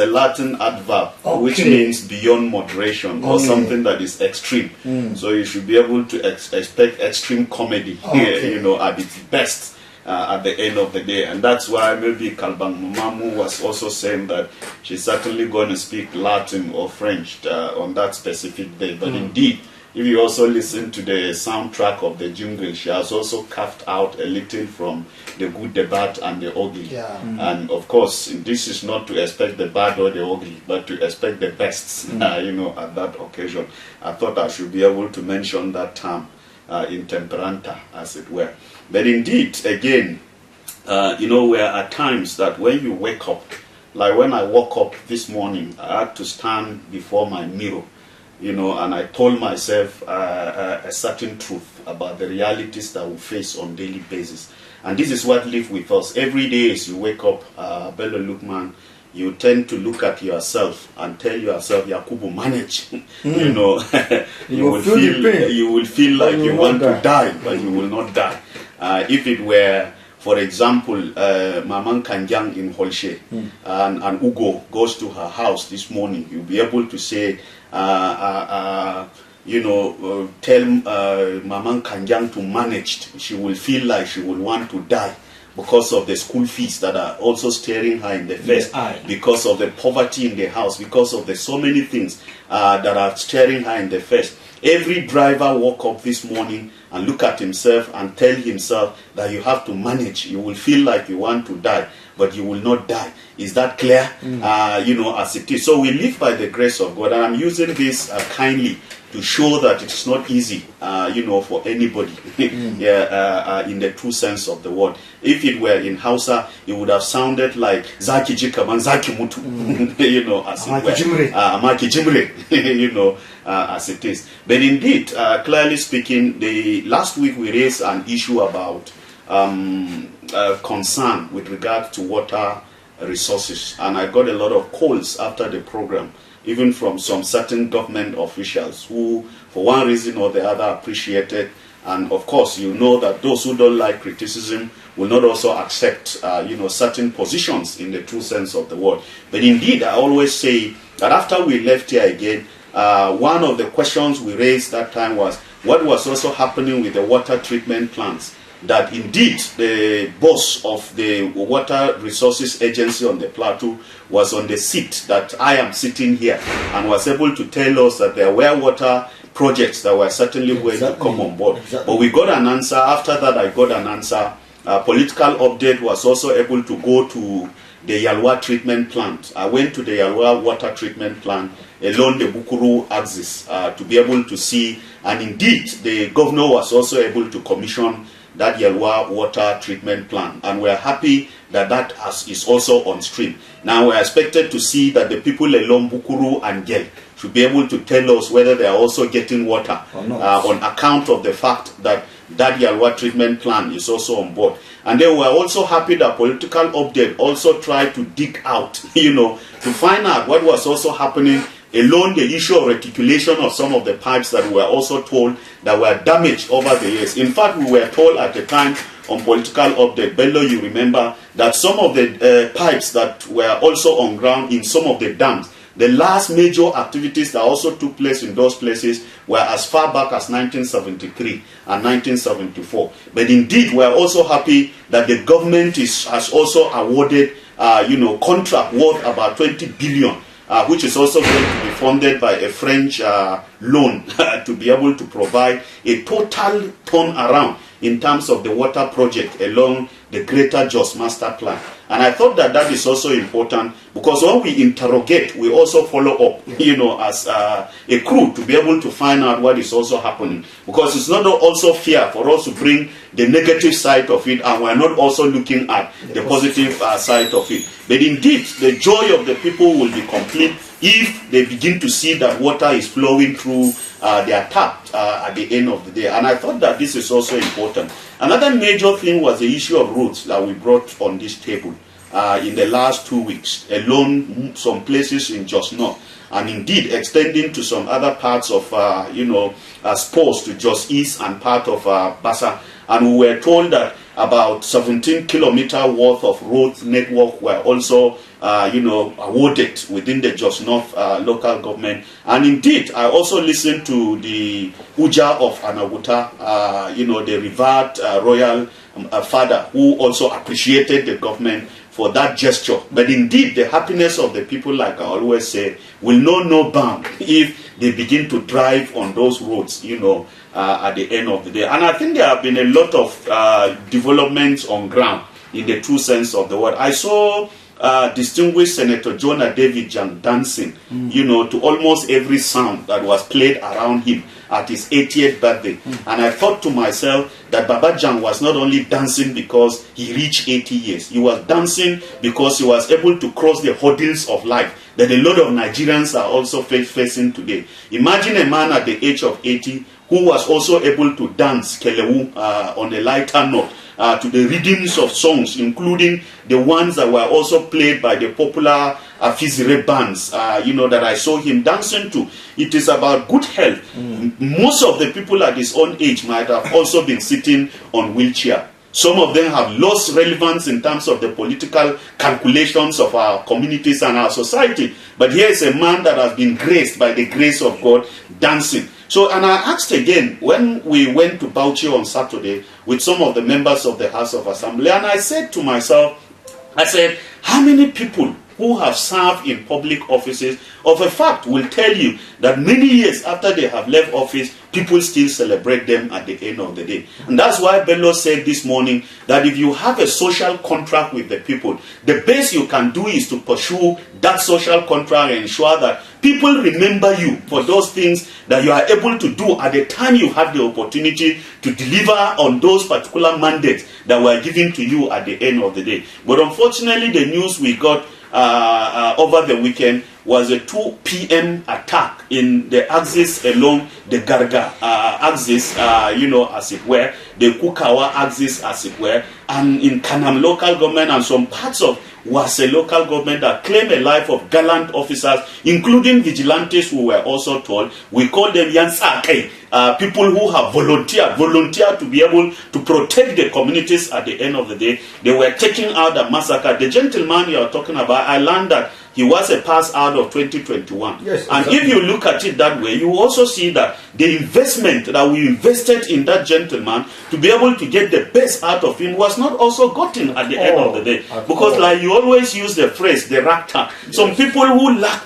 Latin adverb, which means beyond moderation or something that is extreme. So you should be able to expect extreme comedy, at its best. At the end of the day, and that's why maybe Kalbang Mamu was also saying that she's certainly going to speak Latin or French on that specific day. But indeed, if you also listen to the soundtrack of the jingle, she has also carved out a little from the good, the bad, and the ugly. Yeah. And of course, this is not to expect the bad or the ugly, but to expect the best, at that occasion. I thought I should be able to mention that term in temperanta, as it were. But indeed, again, there are times that when you wake up, like when I woke up this morning, I had to stand before my mirror, and I told myself a certain truth about the realities that we face on a daily basis. And this is what lives with us. Every day as you wake up, Bello Lukman, you tend to look at yourself and tell yourself, Yakubu, manage. You will feel like you want to die, but you will not die. If it were, for example, Maman Kanjang in Holshe, and Ugo goes to her house this morning, you'll be able to say, tell Maman Kanjang to manage. She will feel like she will want to die because of the school fees that are also staring her in the face, because of the poverty in the house, because of the so many things that are staring her in the face. Every driver woke up this morning and look at himself and tell himself that you have to manage. You will feel like you want to die, but you will not die. Is that clear? As it is. So we live by the grace of God, and I'm using this kindly to show that it's not easy, for anybody, in the true sense of the word. If it were in Hausa, it would have sounded like Zaki Jikaman, Zaki Mutu, as it were. Amaki Jimre, as it is. But indeed, clearly speaking, last week we raised an issue about concern with regard to water resources, and I got a lot of calls after the program, even from some certain government officials who, for one reason or the other, appreciated. And of course, you know that those who don't like criticism will not also accept, certain positions in the true sense of the word. But indeed, I always say that after we left here again, one of the questions we raised that time was what was also happening with the water treatment plants. That indeed the boss of the Water Resources Agency on the plateau was on the seat that I am sitting here, and was able to tell us that there were water projects that were certainly going to come on board. But we got an answer. After that, I got an answer. Political update was also able to go to the Yalwa treatment plant. I went to the Yalwa water treatment plant along the Bukuru axis to be able to see, and indeed the governor was also able to commission that Yalwa water treatment plant, and we're happy that is also on stream. Now we're expected to see that the people along Bukuru and Gel should be able to tell us whether they are also getting water on account of the fact that Yalwa treatment plant is also on board. And then we're also happy that Political Update also tried to dig out, to find out what was also happening along the issue of reticulation of some of the pipes that we were also told that were damaged over the years. In fact, we were told at the time on Political Update, Bello, you remember, that some of the pipes that were also on ground in some of the dams, the last major activities that also took place in those places were as far back as 1973 and 1974. But indeed, we are also happy that the government has also awarded, contract worth about 20 billion, which is also going to be funded by a French loan to be able to provide a total turnaround in terms of the water project along the Greater Jos Master Plan. And I thought that is also important, because when we interrogate, we also follow up, as a crew, to be able to find out what is also happening. Because it's not also fair for us to bring the negative side of it, and we're not also looking at the positive side of it. But indeed, the joy of the people will be complete if they begin to see that water is flowing through their tap at the end of the day. And I thought that this is also important. Another major thing was the issue of roads that we brought on this table in the last 2 weeks, along some places in Jos North, and indeed extending to some other parts of, Spurs to Jos East and part of Bassa. And we were told that about 17 kilometers worth of road network were also awarded within the Jos North local government. And indeed, I also listened to the Uja of Anaguta, the revered royal father, who also appreciated the government for that gesture. But indeed, the happiness of the people, like I always say, will know no bound if they begin to drive on those roads, at the end of the day. And I think there have been a lot of developments on ground in the true sense of the word. I saw distinguished Senator Jonah David Jang dancing, to almost every sound that was played around him at his 80th birthday. And I thought to myself that Baba Jang was not only dancing because he reached 80 years, he was dancing because he was able to cross the hurdles of life that a lot of Nigerians are also facing today. Imagine a man at the age of 80 who was also able to dance Kelewu on a lighter note, to the rhythms of songs, including the ones that were also played by the popular Fizire bands, that I saw him dancing to. It is about good health. Most of the people at his own age might have also been sitting on wheelchair. Some of them have lost relevance in terms of the political calculations of our communities and our society. But here is a man that has been graced by the grace of God dancing. So, and I asked again, when we went to Bauchi on Saturday with some of the members of the House of Assembly, and I said to myself, how many people who have served in public offices of a fact will tell you that many years after they have left office, people still celebrate them at the end of the day. And that's why Bello said this morning that if you have a social contract with the people, the best you can do is to pursue that social contract and ensure that people remember you for those things that you are able to do at the time you have the opportunity to deliver on those particular mandates that were given to you at the end of the day. But unfortunately, the news we got over the weekend was a 2 p.m. attack in the axis along the Garga axis, as it were, the Kukawa axis, as it were, and in Kanam local government and some parts of Wase local government that claim a life of gallant officers, including vigilantes who were also told. We call them Yansake, people who have volunteered to be able to protect the communities at the end of the day. They were taking out the massacre. The gentleman you are talking about, I learned that he was a pass out of 2021. Yes, and exactly. If you look at it that way, you also see that the investment that we invested in that gentleman to be able to get the best out of him was not also gotten at the end of the day. Because like you always use the phrase, the rakta. Yes. Some people who lack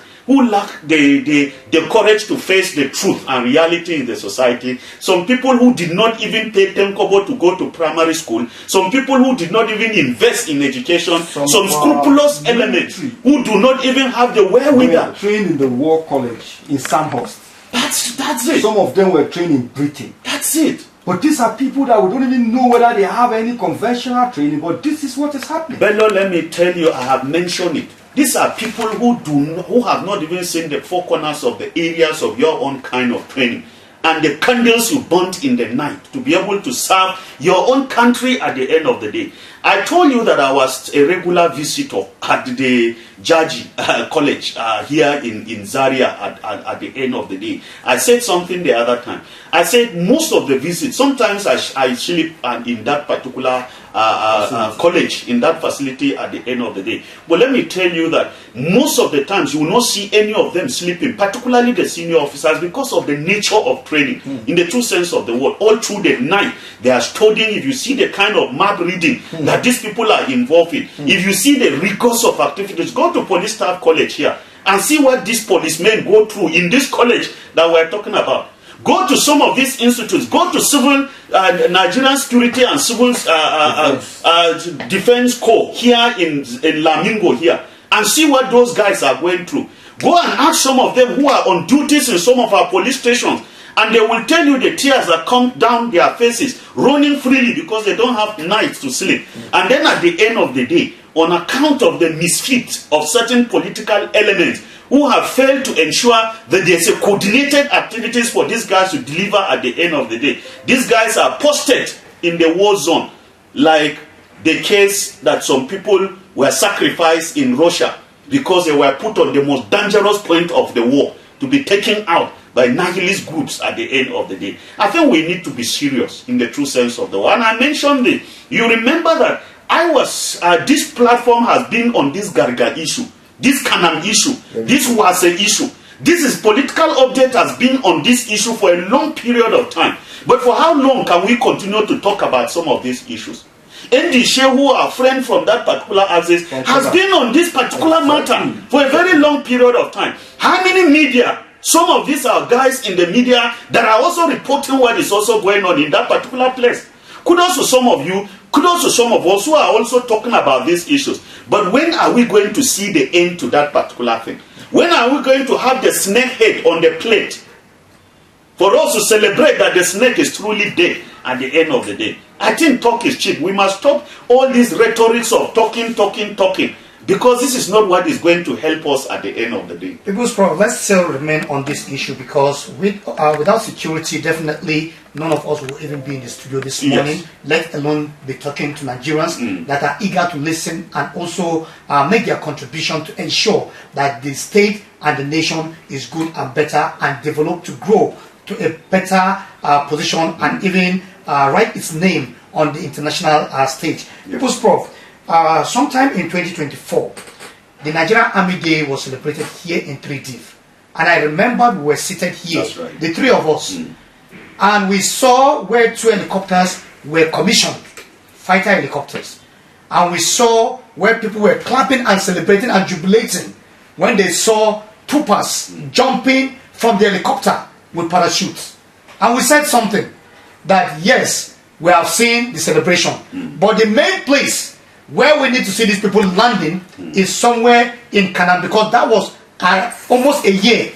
the courage to face the truth and reality in the society. Some people who did not even pay 10 kobo to go to primary school. Some people who did not even invest in education. Some scrupulous elements who do not even have the wherewithal. Were trained in the War College in Sandhurst. That's it. Some of them were trained in Britain. That's it. But these are people that we don't even know whether they have any conventional training. But this is what is happening. Bello, let me tell you, I have mentioned it. These are people who have not even seen the four corners of the areas of your own kind of training. And the candles you burnt in the night to be able to serve your own country at the end of the day. I told you that I was a regular visitor at the Jaji College here in Zaria at the end of the day. I said something the other time. I said most of the visits, sometimes I sleep in that particular college, in that facility at the end of the day. But let me tell you that most of the times you will not see any of them sleeping, particularly the senior officers, because of the nature of training, in the true sense of the word. All through the night, they are studying. If you see the kind of map reading that these people are involved in, if you see the rigors of activities, go to Police Staff College here and see what these policemen go through in this college that we're talking about. Go to some of these institutes. Go to civil Nigerian Security and Civil Defense Corps here in Lamingo here, and see what those guys are going through. Go and ask some of them who are on duties in some of our police stations, and they will tell you the tears that come down their faces, running freely because they don't have nights to sleep. And then at the end of the day, on account of the misfit of certain political elements who have failed to ensure that there's a coordinated activities for these guys to deliver at the end of the day. These guys are posted in the war zone, like the case that some people were sacrificed in Russia because they were put on the most dangerous point of the war to be taken out by nihilist groups at the end of the day. I think we need to be serious in the true sense of the word. And I mentioned it. You remember that this platform has been on this Garga issue, this Kanam issue, this Wase issue. This is political update has been on this issue for a long period of time. But for how long can we continue to talk about some of these issues? Ndishe, who are friends from that particular axis, has been on this particular matter for a very long period of time. How many media? Some of these are guys in the media that are also reporting what is also going on in that particular place. Kudos to some of you, kudos to some of us who are also talking about these issues. But when are we going to see the end to that particular thing? When are we going to have the snake head on the plate for us to celebrate that the snake is truly dead at the end of the day? I think talk is cheap. We must stop all these rhetorics of talking, because this is not what is going to help us at the end of the day. People's Problem, let's still remain on this issue, because without security, definitely none of us will even be in the studio this morning, let alone be talking to Nigerians that are eager to listen and also make their contribution to ensure that the state and the nation is good and better and develop to grow to a better position and even write its name on the international stage. People's Prof, sometime in 2024, the Nigerian Army Day was celebrated here in 3D. And I remember we were seated here, the three of us, and we saw where 2 helicopters were commissioned, fighter helicopters. And we saw where people were clapping and celebrating and jubilating when they saw troopers jumping from the helicopter with parachutes. And we said something that yes, we have seen the celebration, but the main place where we need to see these people landing is somewhere in Canaan, because that was almost a year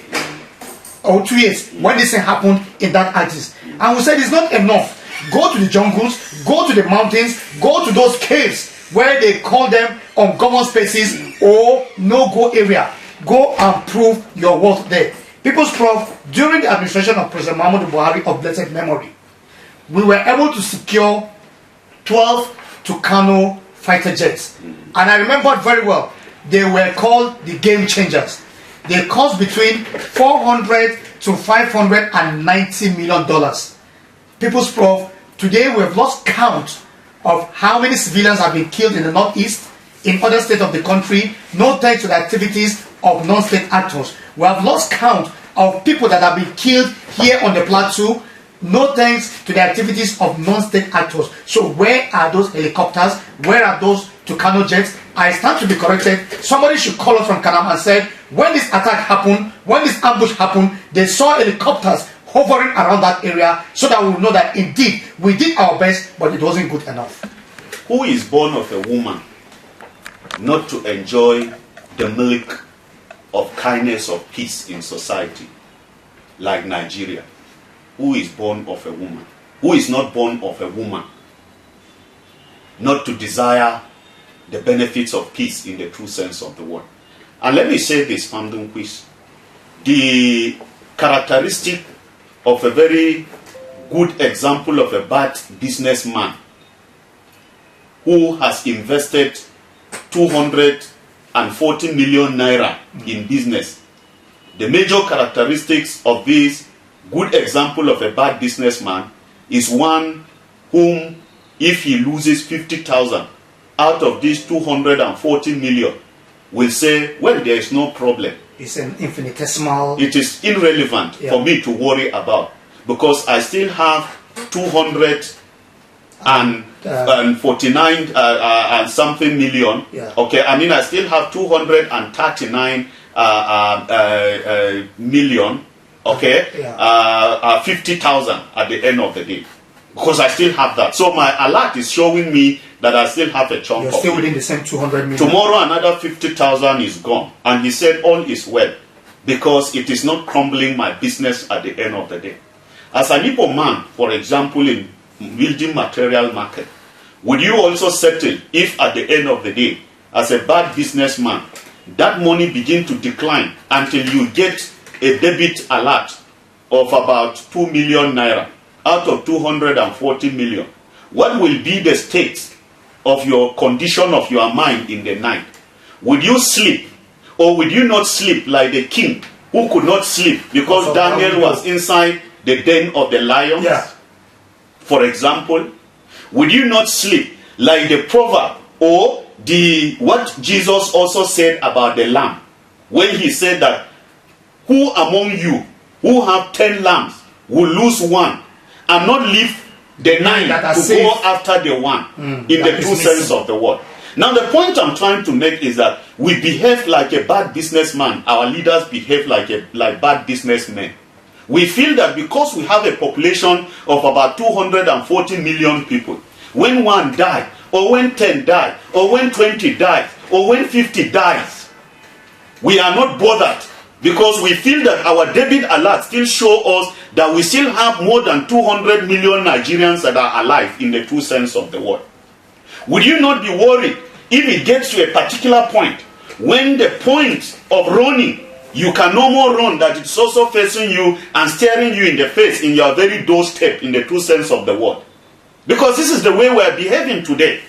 or 2 years when this thing happened in that axis. And we said it's not enough. Go to the jungles, go to the mountains, go to those caves where they call them uncommon spaces or no-go area. Go and prove your worth there. People's Prof, during the administration of President Muhammadu Buhari of blessed memory, we were able to secure 12 Tucano fighter jets. And I remember very well, they were called the game changers. They cost between $400 to $590 million. People's Prof, today we have lost count of how many civilians have been killed in the Northeast, in other states of the country, no thanks to the activities of non-state actors. We have lost count of people that have been killed here on the plateau, no thanks to the activities of non-state actors. So where are those helicopters? Where are those Tucano jets? I stand to be corrected. Somebody should call us from Kanam and said, when this attack happened, when this ambush happened, they saw helicopters hovering around that area, so that we will know that indeed we did our best, but it wasn't good enough. Who is born of a woman not to enjoy the milk of kindness, of peace in society, like Nigeria? Who is born of a woman? Who is not born of a woman not to desire the benefits of peace in the true sense of the word? And let me say this, Famdun Quiz. The characteristic of a very good example of a bad businessman who has invested 240 million naira in business. The major characteristics of this good example of a bad businessman is one whom, if he loses 50,000 out of these 240 million, will say, well, there is no problem. It's an infinitesimal. It is irrelevant for me to worry about, because I still have 249 and something million. Okay, I mean, I still have 239 million. Okay, 50,000 at the end of the day, because I still have that. So my alert is showing me that I still have a chunk. You're still within the same 200 million. Tomorrow another 50,000 is gone, and he said all is well, because it is not crumbling my business at the end of the day. As an Igbo man, for example, in building material market, would you also settle if at the end of the day, as a bad businessman, that money begin to decline until you get a debit alert of about 2 million naira out of 240 million? What will be the state of your condition of your mind in the night? Would you sleep, or would you not sleep like the king who could not sleep because Daniel was inside the den of the lions? For example, would you not sleep like the proverb or what Jesus also said about the lamb, when he said that who among you who have 10 lambs will lose one and not leave the 9 that are to safe. go after the 1 in the true sense of the word. Now the point I'm trying to make is that we behave like a bad businessman. Our leaders behave like bad businessmen. We feel that because we have a population of about 240 million people, when 1 dies, or when 10 die, or when 20 dies, or when 50 dies, we are not bothered, because we feel that our debit alert still show us that we still have more than 200 million Nigerians that are alive in the true sense of the word. Would you not be worried if it gets to a particular point, when the point of running, you can no more run, that it's also facing you and staring you in the face in your very doorstep in the true sense of the word? Because this is the way we are behaving today.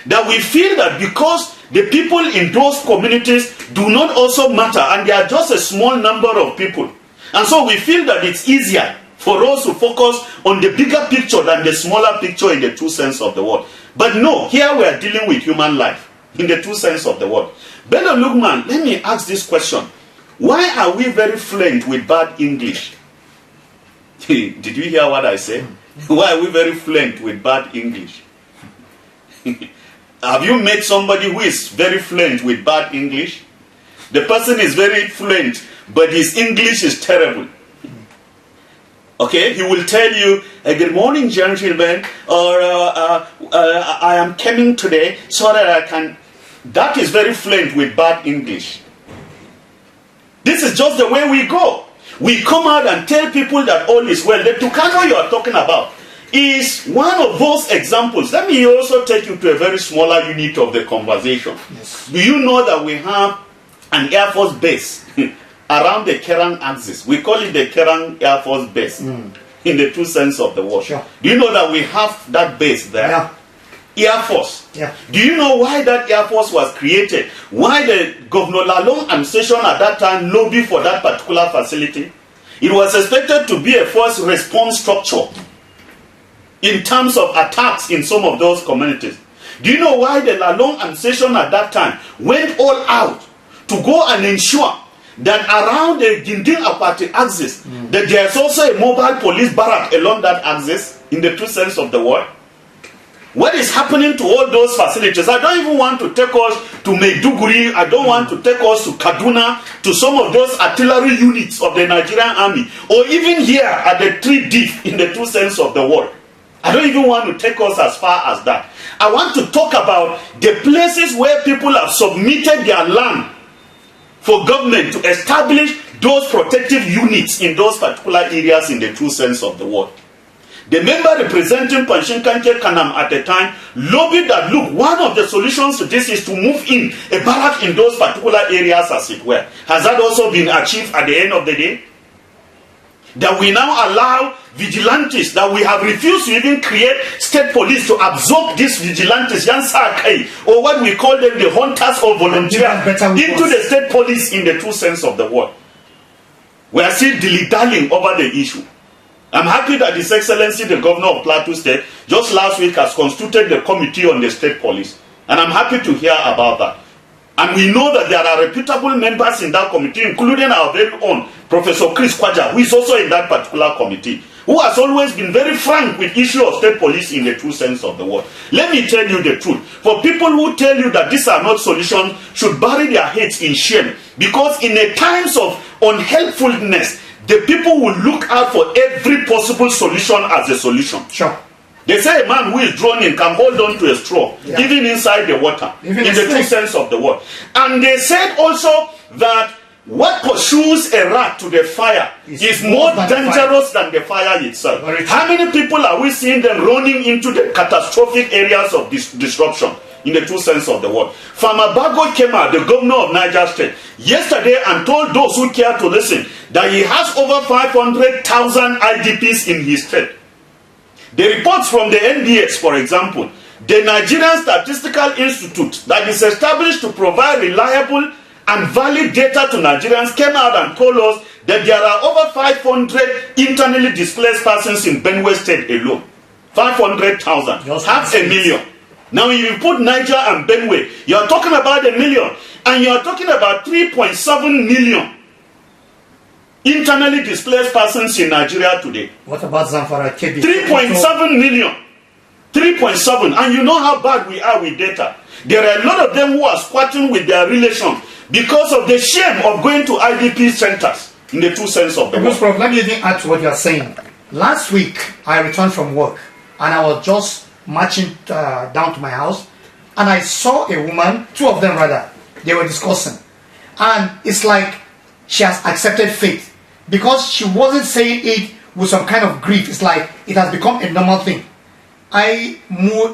That we feel that because the people in those communities do not also matter, and they are just a small number of people, and so we feel that it's easier for us to focus on the bigger picture than the smaller picture in the true sense of the word. But no, here we are dealing with human life in the true sense of the word. Brother Lukman, let me ask this question. Why are we very fluent with bad English? Did you hear what I said? Why are we very fluent with bad English? Have you met somebody who is very fluent with bad English? The person is very fluent, but his English is terrible. Okay, he will tell you, good morning, gentlemen, or I am coming today so that I can... That is very fluent with bad English. This is just the way we go. We come out and tell people that all is well. The Tucano you are talking about is one of those examples. Let me also take you to a very smaller unit of the conversation. Yes. Do you know that we have an Air Force base around the Kerang axis? We call it the Kerang Air Force Base in the true sense of the word. Sure. Do you know that we have that base there? Yeah. Air Force. Yeah. Do you know why that Air Force was created? Why the Governor Lalong administration at that time lobbied for that particular facility? It was expected to be a first response structure in terms of attacks in some of those communities. Do you know why the Lalong administration at that time went all out to go and ensure that around the Gindin Apati axis, that there is also a mobile police barrack along that axis, in the true sense of the word? What is happening to all those facilities? I don't even want to take us to Maiduguri. I don't want to take us to Kaduna, to some of those artillery units of the Nigerian army, or even here at the 3D in the true sense of the word. I don't even want to take us as far as that. I want to talk about the places where people have submitted their land for government to establish those protective units in those particular areas in the true sense of the word. The member representing Panshin Kanche Kanam at the time lobbied that, look, one of the solutions to this is to move in a barrack in those particular areas, as it were. Has that also been achieved at the end of the day? That we now allow vigilantes, that we have refused to even create state police to absorb these vigilantes, or what we call them, the hunters or volunteers, into the state police in the true sense of the word. We are still dilly-dallying over the issue. I'm happy that His Excellency the Governor of Plateau State just last week has constituted the committee on the state police, and I'm happy to hear about that. And we know that there are reputable members in that committee, including our very own Professor Chris Kwaja, who is also in that particular committee, who has always been very frank with issue of state police in the true sense of the word. Let me tell you the truth. For people who tell you that these are not solutions, should bury their heads in shame, because in a times of unhelpfulness, the people will look out for every possible solution as a solution. Sure. They say a man who is drowning can hold on to a straw, even inside the water, in the true sense of the word. And they said also that what pursues a rat to the fire is more dangerous than the fire itself. How many people are we seeing them running into the catastrophic areas of disruption? In the true sense of the word. Farmer Bago came out, the governor of Niger State, yesterday and told those who care to listen that he has over 500,000 IDPs in his state. The reports from the NDS, for example, the Nigerian Statistical Institute that is established to provide reliable and valid data to Nigerians, came out and told us that there are over 500 internally displaced persons in Benue State alone. 500,000, half a million. Now, if you put Niger and Benue, you are talking about 1 million, and you are talking about 3.7 million internally displaced persons in Nigeria today. What about Zamfara, Kebbi? 3.7 million. 3.7. And you know how bad we are with data. There are a lot of them who are squatting with their relation because of the shame of going to IDP centers in the true sense of the word. Let me even add to what you are saying. Last week, I returned from work and I was just marching down to my house and I saw a woman, two of them rather, they were discussing. And it's like she has accepted faith because she wasn't saying it with some kind of grief. It's like it has become a normal thing. What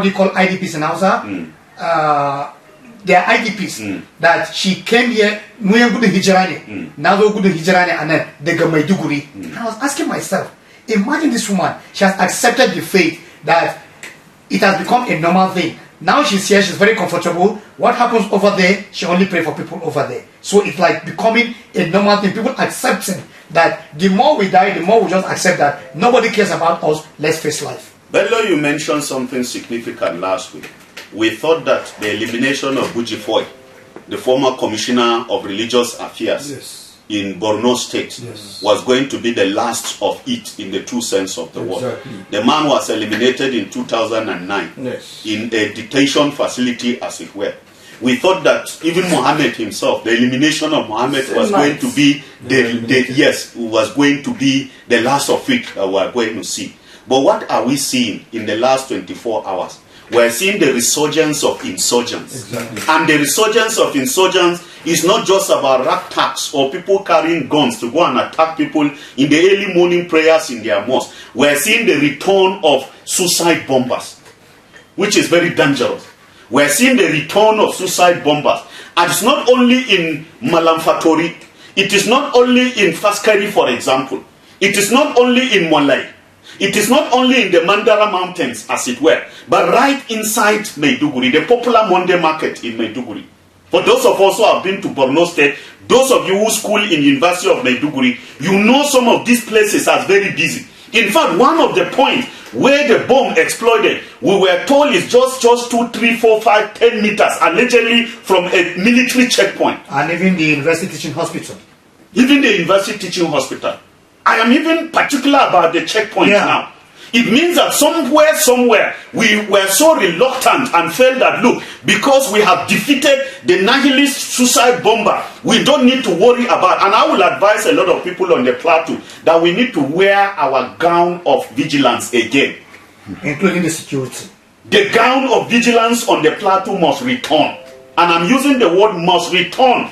do you call IDPs in Hausa? They are IDPs that she came here, now they go to Hijrani and then they go Maiduguri. And I was asking myself, imagine this woman, she has accepted the faith that it has become a normal thing. Now she's here, she's very comfortable. What happens over there, she only prays for people over there. So it's like becoming a normal thing. People accepting that the more we die, the more we just accept that nobody cares about us, let's face life. Bello, you mentioned something significant last week. We thought that the elimination of Buji Foy, the former Commissioner of Religious Affairs in Borno State, was going to be the last of it in the true sense of the word. The man was eliminated in 2009 in a detention facility, as it were. We thought that even Mohammed himself, the elimination of Mohammed was going to be was going to be the last of it we are going to see. But what are we seeing in the last 24 hours? We're seeing the resurgence of insurgents. And the resurgence of insurgents is not just about rat attacks or people carrying guns to go and attack people in the early morning prayers in their mosque. We're seeing the return of suicide bombers, which is very dangerous. We're seeing the return of suicide bombers. And it's not only in Malamfatori, it is not only in Faskari, for example. It is not only in Molai. It is not only in the Mandara Mountains, as it were, but right inside Maiduguri, the popular Monday market in Maiduguri. For those of us who have been to Borno State, those of you who school in University of Maiduguri, you know some of these places are very busy. In fact, one of the points where the bomb exploded, we were told is just 2, 3, 4, 5, 10 meters, allegedly from a military checkpoint. And even the University Teaching Hospital. Even the University Teaching Hospital. I am even particular about the checkpoint now. It means that somewhere, we were so reluctant and felt that, look, because we have defeated the nihilist suicide bomber, we don't need to worry about, and I will advise a lot of people on the plateau, that we need to wear our gown of vigilance again. Including the security. The gown of vigilance on the plateau must return. And I'm using the word must return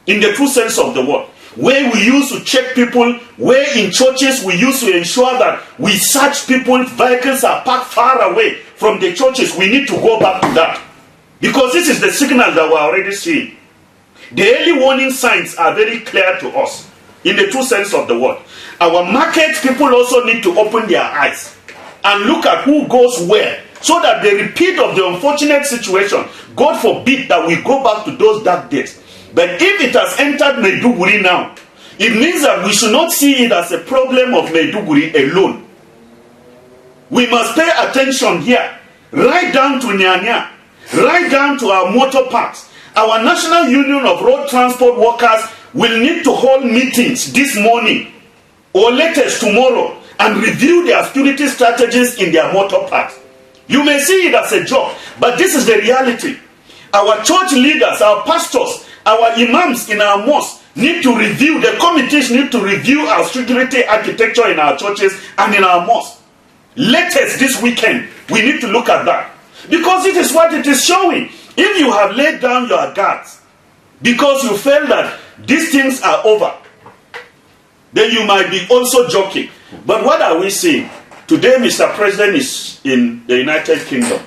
in the true sense of the word. Where we used to check people, where in churches we used to ensure that we search people's vehicles are parked far away from the churches, we need to go back to that. Because this is the signal that we're already seeing. The early warning signs are very clear to us, in the true sense of the word. Our market people also need to open their eyes and look at who goes where, so that the repeat of the unfortunate situation, God forbid that we go back to those dark days. But if it has entered Maiduguri now, it means that we should not see it as a problem of Maiduguri alone. We must pay attention here, right down to Nyanya, right down to our motor parks. Our National Union of Road Transport Workers will need to hold meetings this morning or latest tomorrow and review their security strategies in their motor parks. You may see it as a joke, but this is the reality. Our church leaders, our pastors, our imams in our mosques need to review, the committees need to review our security architecture in our churches and in our mosques. Latest this weekend, we need to look at that. Because it is what it is showing. If you have laid down your guards because you feel that these things are over, then you might be also joking. But what are we seeing? Today, Mr. President is in the United Kingdom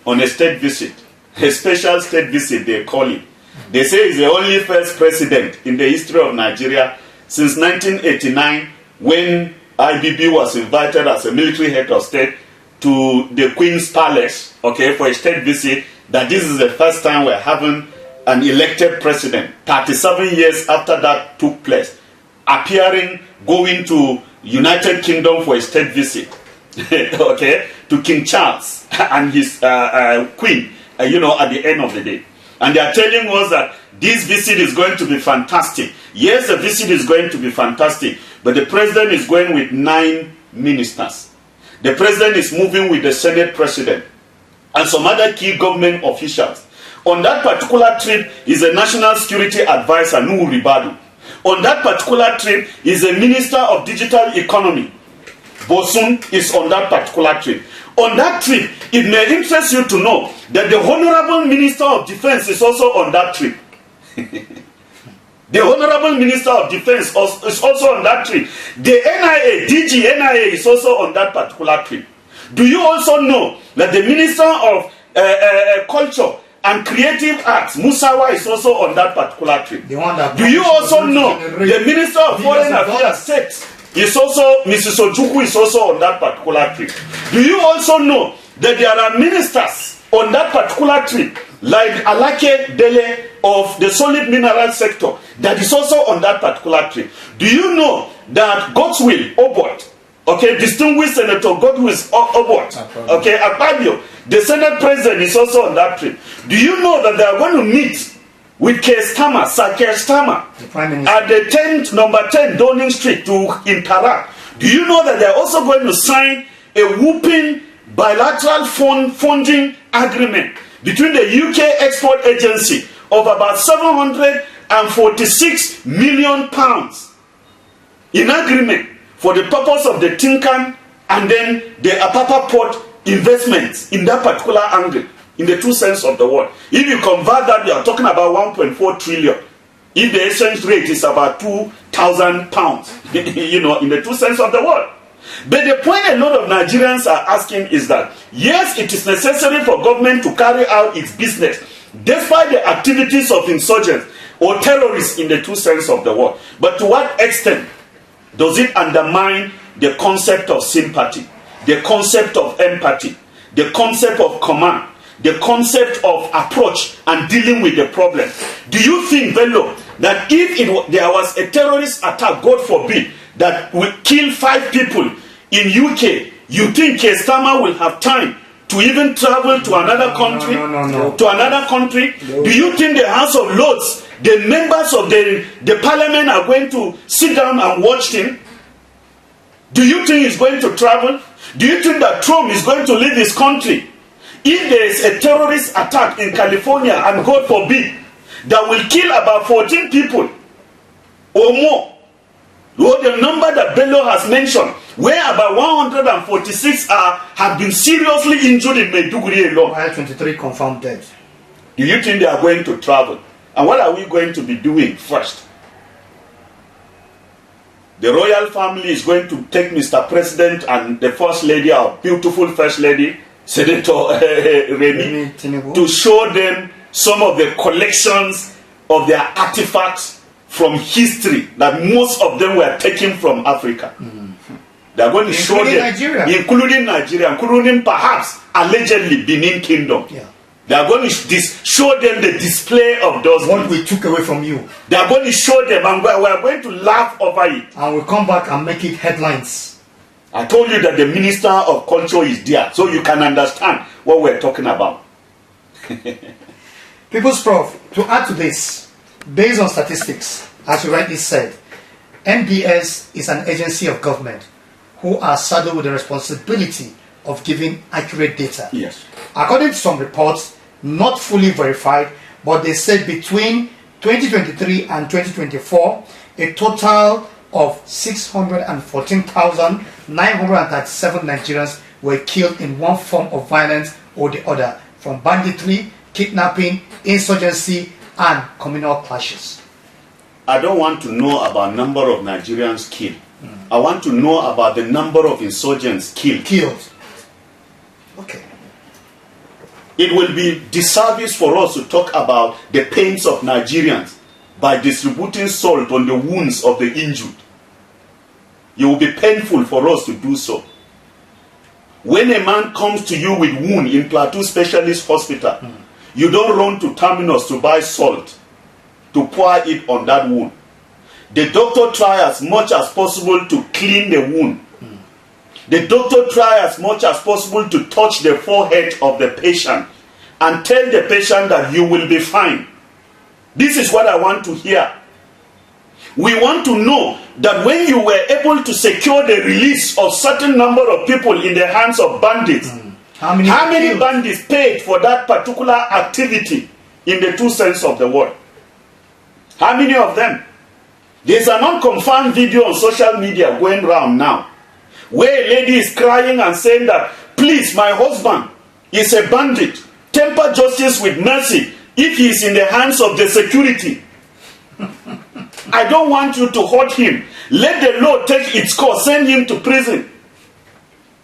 on a state visit. A special state visit, they call it. They say he's the only first president in the history of Nigeria since 1989, when IBB was invited as a military head of state to the Queen's Palace, okay, for a state visit, that this is the first time we're having an elected president, 37 years after that took place, appearing, going to United Kingdom for a state visit, okay, to King Charles and his queen, at the end of the day. And they are telling us that this visit is going to be fantastic. Yes, the visit is going to be fantastic, but the president is going with 9 ministers. The president is moving with the Senate president and some other key government officials. On that particular trip is a national security advisor, Nuhu Ribadu. On that particular trip is a minister of digital economy. Bosun is on that particular trip. On that trip, it may interest you to know that the Honorable Minister of Defense is also on that trip. The Honorable Minister of Defense is also on that trip. The NIA, DG NIA is also on that particular trip. Do you also know that the Minister of Culture and Creative Arts, Musawa, is also on that particular trip? Do you also know the Minister of Foreign Affairs, State, is also, Mrs. Ojukwu is also on that particular trip? Do you also know that there are ministers on that particular trip, like Alake Dele of the solid mineral sector, that is also on that particular trip? Do you know that Godswill Obot, okay, distinguished Senator Godswill Obot, okay, Akpabio, the Senate President, is also on that trip? Do you know that they are going to meet with Sir Keir Starmer at the number 10 Downing Street to interact? Do you know that they are also going to sign a whooping bilateral funding agreement between the UK Export Agency of about £746 million in agreement for the purpose of the Tinkan and then the Apapa Port investments in that particular angle, in the true sense of the word? If you convert that, you are talking about 1.4 trillion. If the exchange rate is about £2,000, you know, in the true sense of the word. But the point a lot of Nigerians are asking is that, yes, it is necessary for government to carry out its business despite the activities of insurgents or terrorists in the true sense of the word. But to what extent does it undermine the concept of sympathy, the concept of empathy, the concept of command, the concept of approach and dealing with the problem? Do you think, Bello, that if there was a terrorist attack, God forbid, that will kill 5 people in UK, you think Keir Starmer will have time to even travel to another country? To another country? Do you think the House of Lords, the members of the Parliament, are going to sit down and watch him? Do you think he's going to travel? Do you think that Trump is going to leave his country? If there is a terrorist attack in California, and God forbid, that will kill about 14 people or more, or the number that Bello has mentioned, where about 146 have been seriously injured in Maiduguri alone, while 23 confirmed dead. Do you think they are going to travel? And what are we going to be doing first? The royal family is going to take Mr. President and the First Lady, our beautiful First Lady, Senator Remy, to show them some of the collections of their artifacts from history, that most of them were taken from Africa. They are going to show them, including Nigeria, including perhaps allegedly Benin Kingdom. Yeah. They are going to show them the display of those what we took away from you. They are going to show them, and we are going to laugh over it. And we'll come back and make it headlines. I told you that the Minister of Culture is there, so you can understand what we're talking about. People's Prof, to add to this, based on statistics, as you rightly said, MDS is an agency of government who are saddled with the responsibility of giving accurate data. Yes. According to some reports, not fully verified, but they said between 2023 and 2024, a total of 614,937 Nigerians were killed in one form of violence or the other, from banditry, kidnapping, insurgency, and communal clashes. I don't want to know about number of Nigerians killed. I want to know about the number of insurgents killed. Okay. It will be disservice for us to talk about the pains of Nigerians by distributing salt on the wounds of the injured. It will be painful for us to do so. When a man comes to you with wound in Plateau Specialist Hospital, you don't run to Terminus to buy salt to pour it on that wound. The doctor tries as much as possible to clean the wound. The doctor tries as much as possible to touch the forehead of the patient and tell the patient that you will be fine. This is what I want to hear. We want to know that when you were able to secure the release of certain number of people in the hands of bandits, how many bandits paid for that particular activity in the true sense of the word? How many of them? There's an unconfirmed video on social media going around now, where a lady is crying and saying that, please, my husband is a bandit. Temper justice with mercy if he is in the hands of the security. I don't want you to hurt him. Let the law take its course. Send him to prison.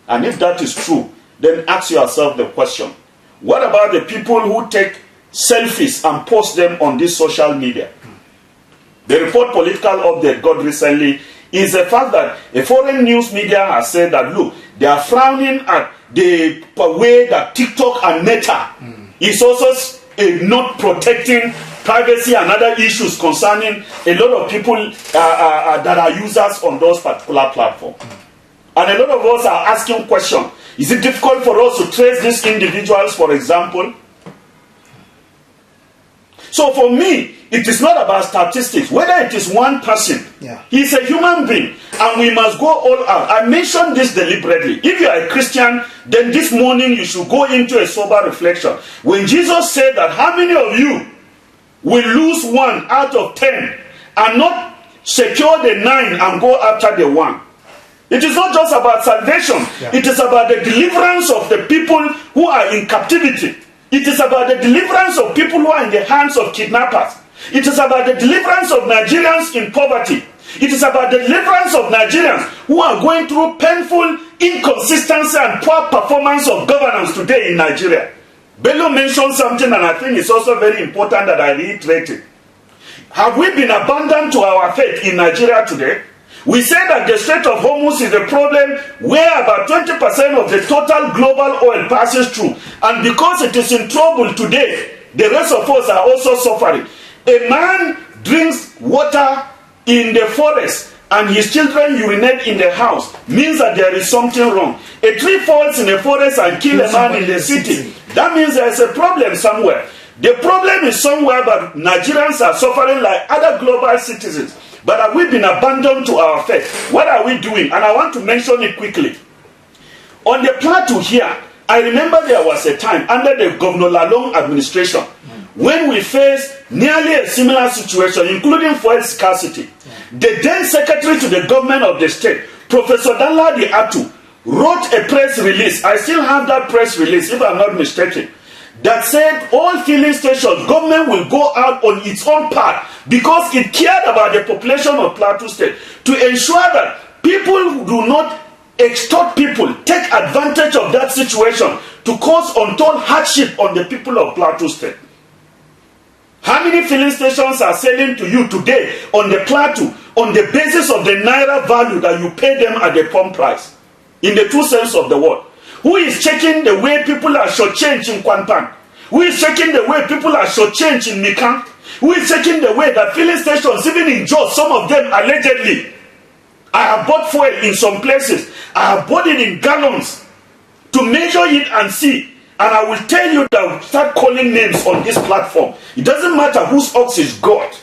And if that is true, then ask yourself the question, what about the people who take selfies and post them on this social media? The report Political update got recently is the fact that a foreign news media has said that, look, they are frowning at the way that TikTok and Meta is also not protecting privacy and other issues concerning a lot of people that are users on those particular platforms. And a lot of us are asking questions. Is it difficult for us to trace these individuals, for example? So for me, it is not about statistics. Whether it is one person, he's a human being, and we must go all out. I mentioned this deliberately. If you are a Christian, then this morning you should go into a sober reflection. When Jesus said that, how many of you will lose 1 out of 10 and not secure the 9 and go after the 1? It is not just about salvation. It is about the deliverance of the people who are in captivity. It is about the deliverance of people who are in the hands of kidnappers. It is about the deliverance of Nigerians in poverty. It is about the deliverance of Nigerians who are going through painful inconsistency and poor performance of governance today in Nigeria. Bello mentioned something, and I think it's also very important that I reiterate it. Have we been abandoned to our fate in Nigeria today? We say that the Strait of Hormuz is a problem where about 20% of the total global oil passes through. And because it is in trouble today, the rest of us are also suffering. A man drinks water in the forest and his children urinate in the house, means that there is something wrong. A tree falls in the forest and kills a man in the city. That means there is a problem somewhere. The problem is somewhere, but Nigerians are suffering like other global citizens. But have we been abandoned to our fate? What are we doing? And I want to mention it quickly. On the plateau here, I remember there was a time under the Governor Lalong administration when we faced nearly a similar situation, including fuel scarcity. The then secretary to the government of the state, Professor Danladi Atu, wrote a press release. I still have that press release, if I'm not mistaken, that said all filling stations, government will go out on its own part because it cared about the population of Plateau State to ensure that people who do not extort people, take advantage of that situation to cause untold hardship on the people of Plateau State. How many filling stations are selling to you today on the plateau on the basis of the naira value that you pay them at the pump price? In the true sense of the word. Who is checking the way people are shortchanged in Kwanpan? Who is checking the way people are shortchanged in Mikan? Who is checking the way that filling stations, even in Jos, some of them allegedly, I have bought fuel in some places. I have bought it in gallons to measure it and see. And I will tell you that start calling names on this platform. It doesn't matter whose ox is God.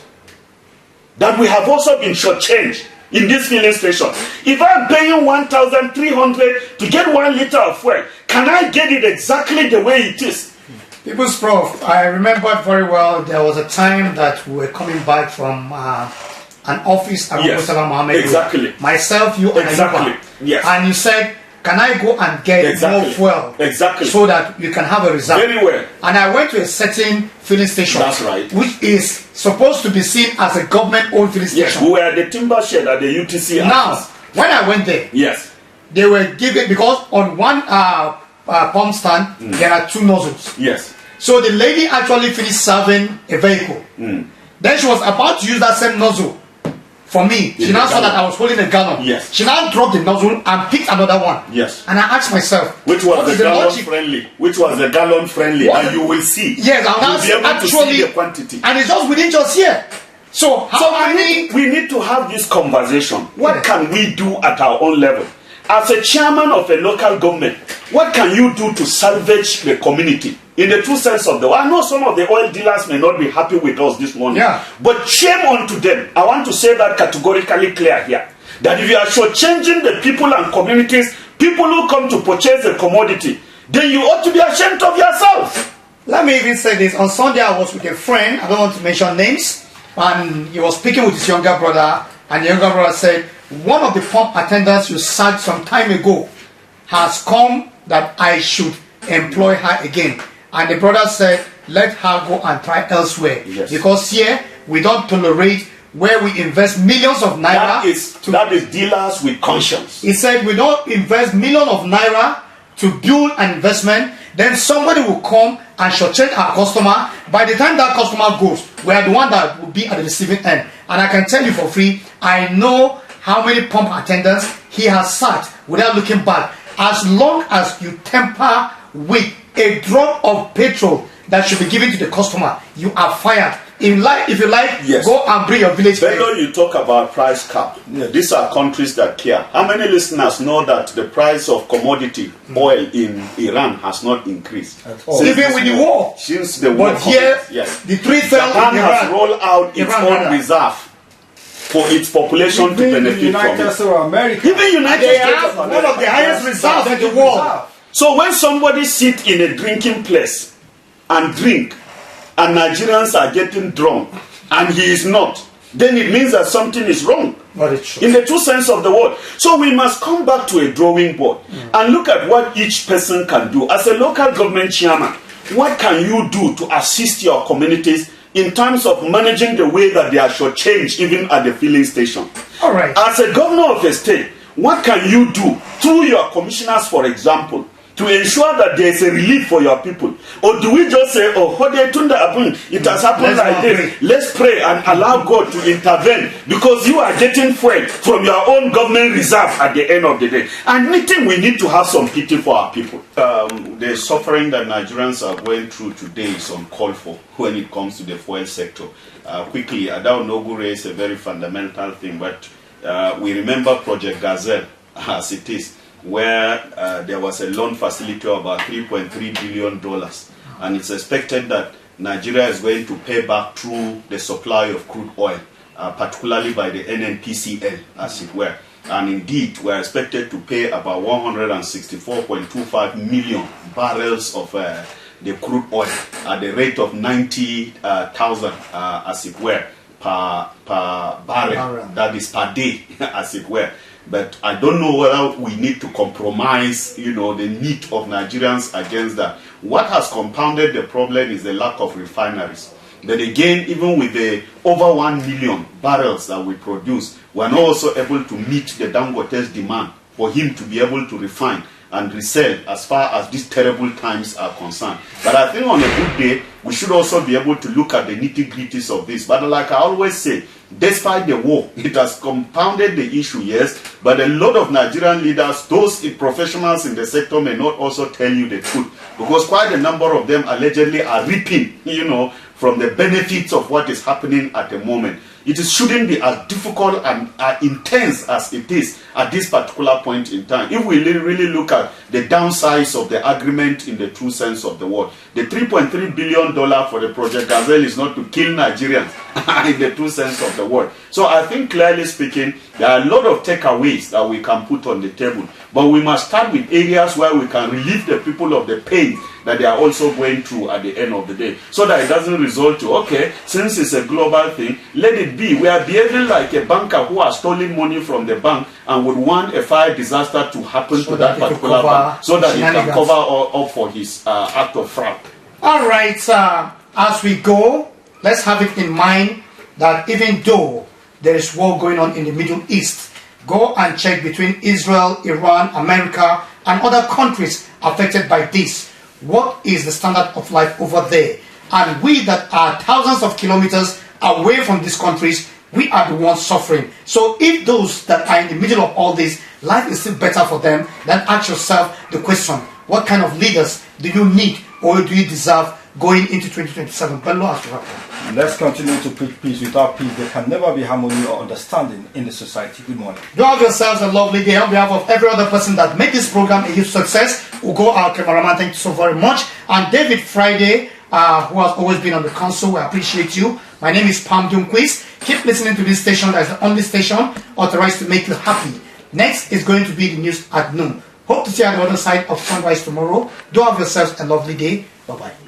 That we have also been shortchanged in this filling station. If I'm paying 1,300 to get 1 liter of fuel, can I get it exactly the way it is? People's Prof, I remember very well there was a time that we were coming back from an office at Murtala Mohammed. Exactly. Myself, you, and exactly. Yes. And you said, can I go and get more fuel? Exactly. So that you can have a result. Very well. And I went to a certain filling station. That's right. Which is supposed to be seen as a government-owned filling station. Yes, we were at the timber shed at the UTC. Now, when I went there, yes, they were giving, because on one pump stand, there are 2 nozzles. Yes. So the lady actually finished serving a vehicle. Then she was about to use that same nozzle for me. She now saw that I was holding a gallon. Yes. She now dropped the nozzle and picked another one. Yes. And I asked myself, which was the gallon friendly? Which was the gallon friendly? And you will see. Yes, I'll be able to see the quantity. And it's just within just here. So we need to have this conversation. What can we do at our own level? As a chairman of a local government, what can you do to salvage the community? In the true sense of the word. I know some of the oil dealers may not be happy with us this morning. Yeah. But shame unto them. I want to say that categorically clear here. That if you are shortchanging the people and communities, people who come to purchase the commodity, then you ought to be ashamed of yourself. Let me even say this. On Sunday, I was with a friend. I don't want to mention names. And he was speaking with his younger brother. And the younger brother said, one of the pump attendants you sacked some time ago has come that I should employ her again. And the brother said, let her go and try elsewhere. Yes. Because here, we don't tolerate where we invest millions of naira. That is dealers with conscience. He said, we don't invest millions of naira to build an investment. Then somebody will come and shortchange our customer. By the time that customer goes, we are the one that will be at the receiving end. And I can tell you for free, I know how many pump attendants he has sacked without looking back. As long as you temper with a drop of petrol that should be given to the customer, you are fired. If you like, yes, go and bring your village. Bello, you talk about price cap. Yes. These are countries that care. How many listeners know that the price of commodity oil in Iran has not increased? Even with the war. Since the war. But here, yes. the three fell Japan in has Iran. rolled out its own reserve for its population to benefit from it. States of America. Even United They States have of one America. of the highest reserves in the world. So when somebody sits in a drinking place and drink, and Nigerians are getting drunk, and he is not, then it means that something is wrong. Very true. In the true sense of the word. So we must come back to a drawing board and look at what each person can do. As a local government chairman, what can you do to assist your communities in terms of managing the way that they are shortchanged even at the filling station? All right. As a governor of a state, what can you do through your commissioners, for example, to ensure that there is a relief for your people? Or do we just say, oh, it has happened like this, let's pray and allow God to intervene because you are getting fuel from your own government reserve at the end of the day? And I think we need to have some pity for our people. The suffering that Nigerians are going through today is uncalled for when it comes to the fuel sector. Quickly, Adao Nogu raised a very fundamental thing, but we remember Project Gazelle as it is, where there was a loan facility of about $3.3 billion. And it's expected that Nigeria is going to pay back through the supply of crude oil, particularly by the NNPCL, as it were. And indeed, we're expected to pay about 164.25 million barrels of the crude oil at the rate of 90,000, as it were, per barrel. That is per day, as it were. But I don't know whether we need to compromise, the need of Nigerians against that. What has compounded the problem is the lack of refineries. Then again, even with the over 1 million barrels that we produce, we are not also able to meet the Dangote's demand for him to be able to refine and resell as far as these terrible times are concerned. But I think on a good day, we should also be able to look at the nitty-gritties of this. But like I always say, despite the war, it has compounded the issue, yes, but a lot of Nigerian leaders, those professionals in the sector, may not also tell you the truth, because quite a number of them allegedly are reaping, from the benefits of what is happening at the moment. It shouldn't be as difficult and intense as it is at this particular point in time. If we really look at the downsides of the agreement in the true sense of the word, the $3.3 billion for the Project Gazelle is not to kill Nigerians in the true sense of the word. So I think, clearly speaking, there are a lot of takeaways that we can put on the table. But we must start with areas where we can relieve the people of the pain that they are also going through at the end of the day, so that it doesn't result to, okay, since it's a global thing, let it be. We are behaving like a banker who has stolen money from the bank and would want a fire disaster to happen to that particular bank, so that he can cover up for his act of fraud. All right, as we go, let's have it in mind that even though there is war going on in the Middle East, go and check between Israel, Iran, America, and other countries affected by this. What is the standard of life over there? And we that are thousands of kilometers away from these countries, we are the ones suffering. So if those that are in the middle of all this, life is still better for them, then ask yourself the question, what kind of leaders do you need or do you deserve going into 2027. Bello has to wrap up. Let's continue to preach peace. Without peace, there can never be harmony or understanding in the society. Good morning. Do have yourselves a lovely day. On behalf of every other person that made this program a huge success, Ugo, our cameraman, thank you so very much. And David Friday, who has always been on the console, we appreciate you. My name is Pam Dunquist. Keep listening to this station. That's the only station authorized to make you happy. Next is going to be the news at noon. Hope to see you on the other side of sunrise tomorrow. Do have yourselves a lovely day. Bye-bye.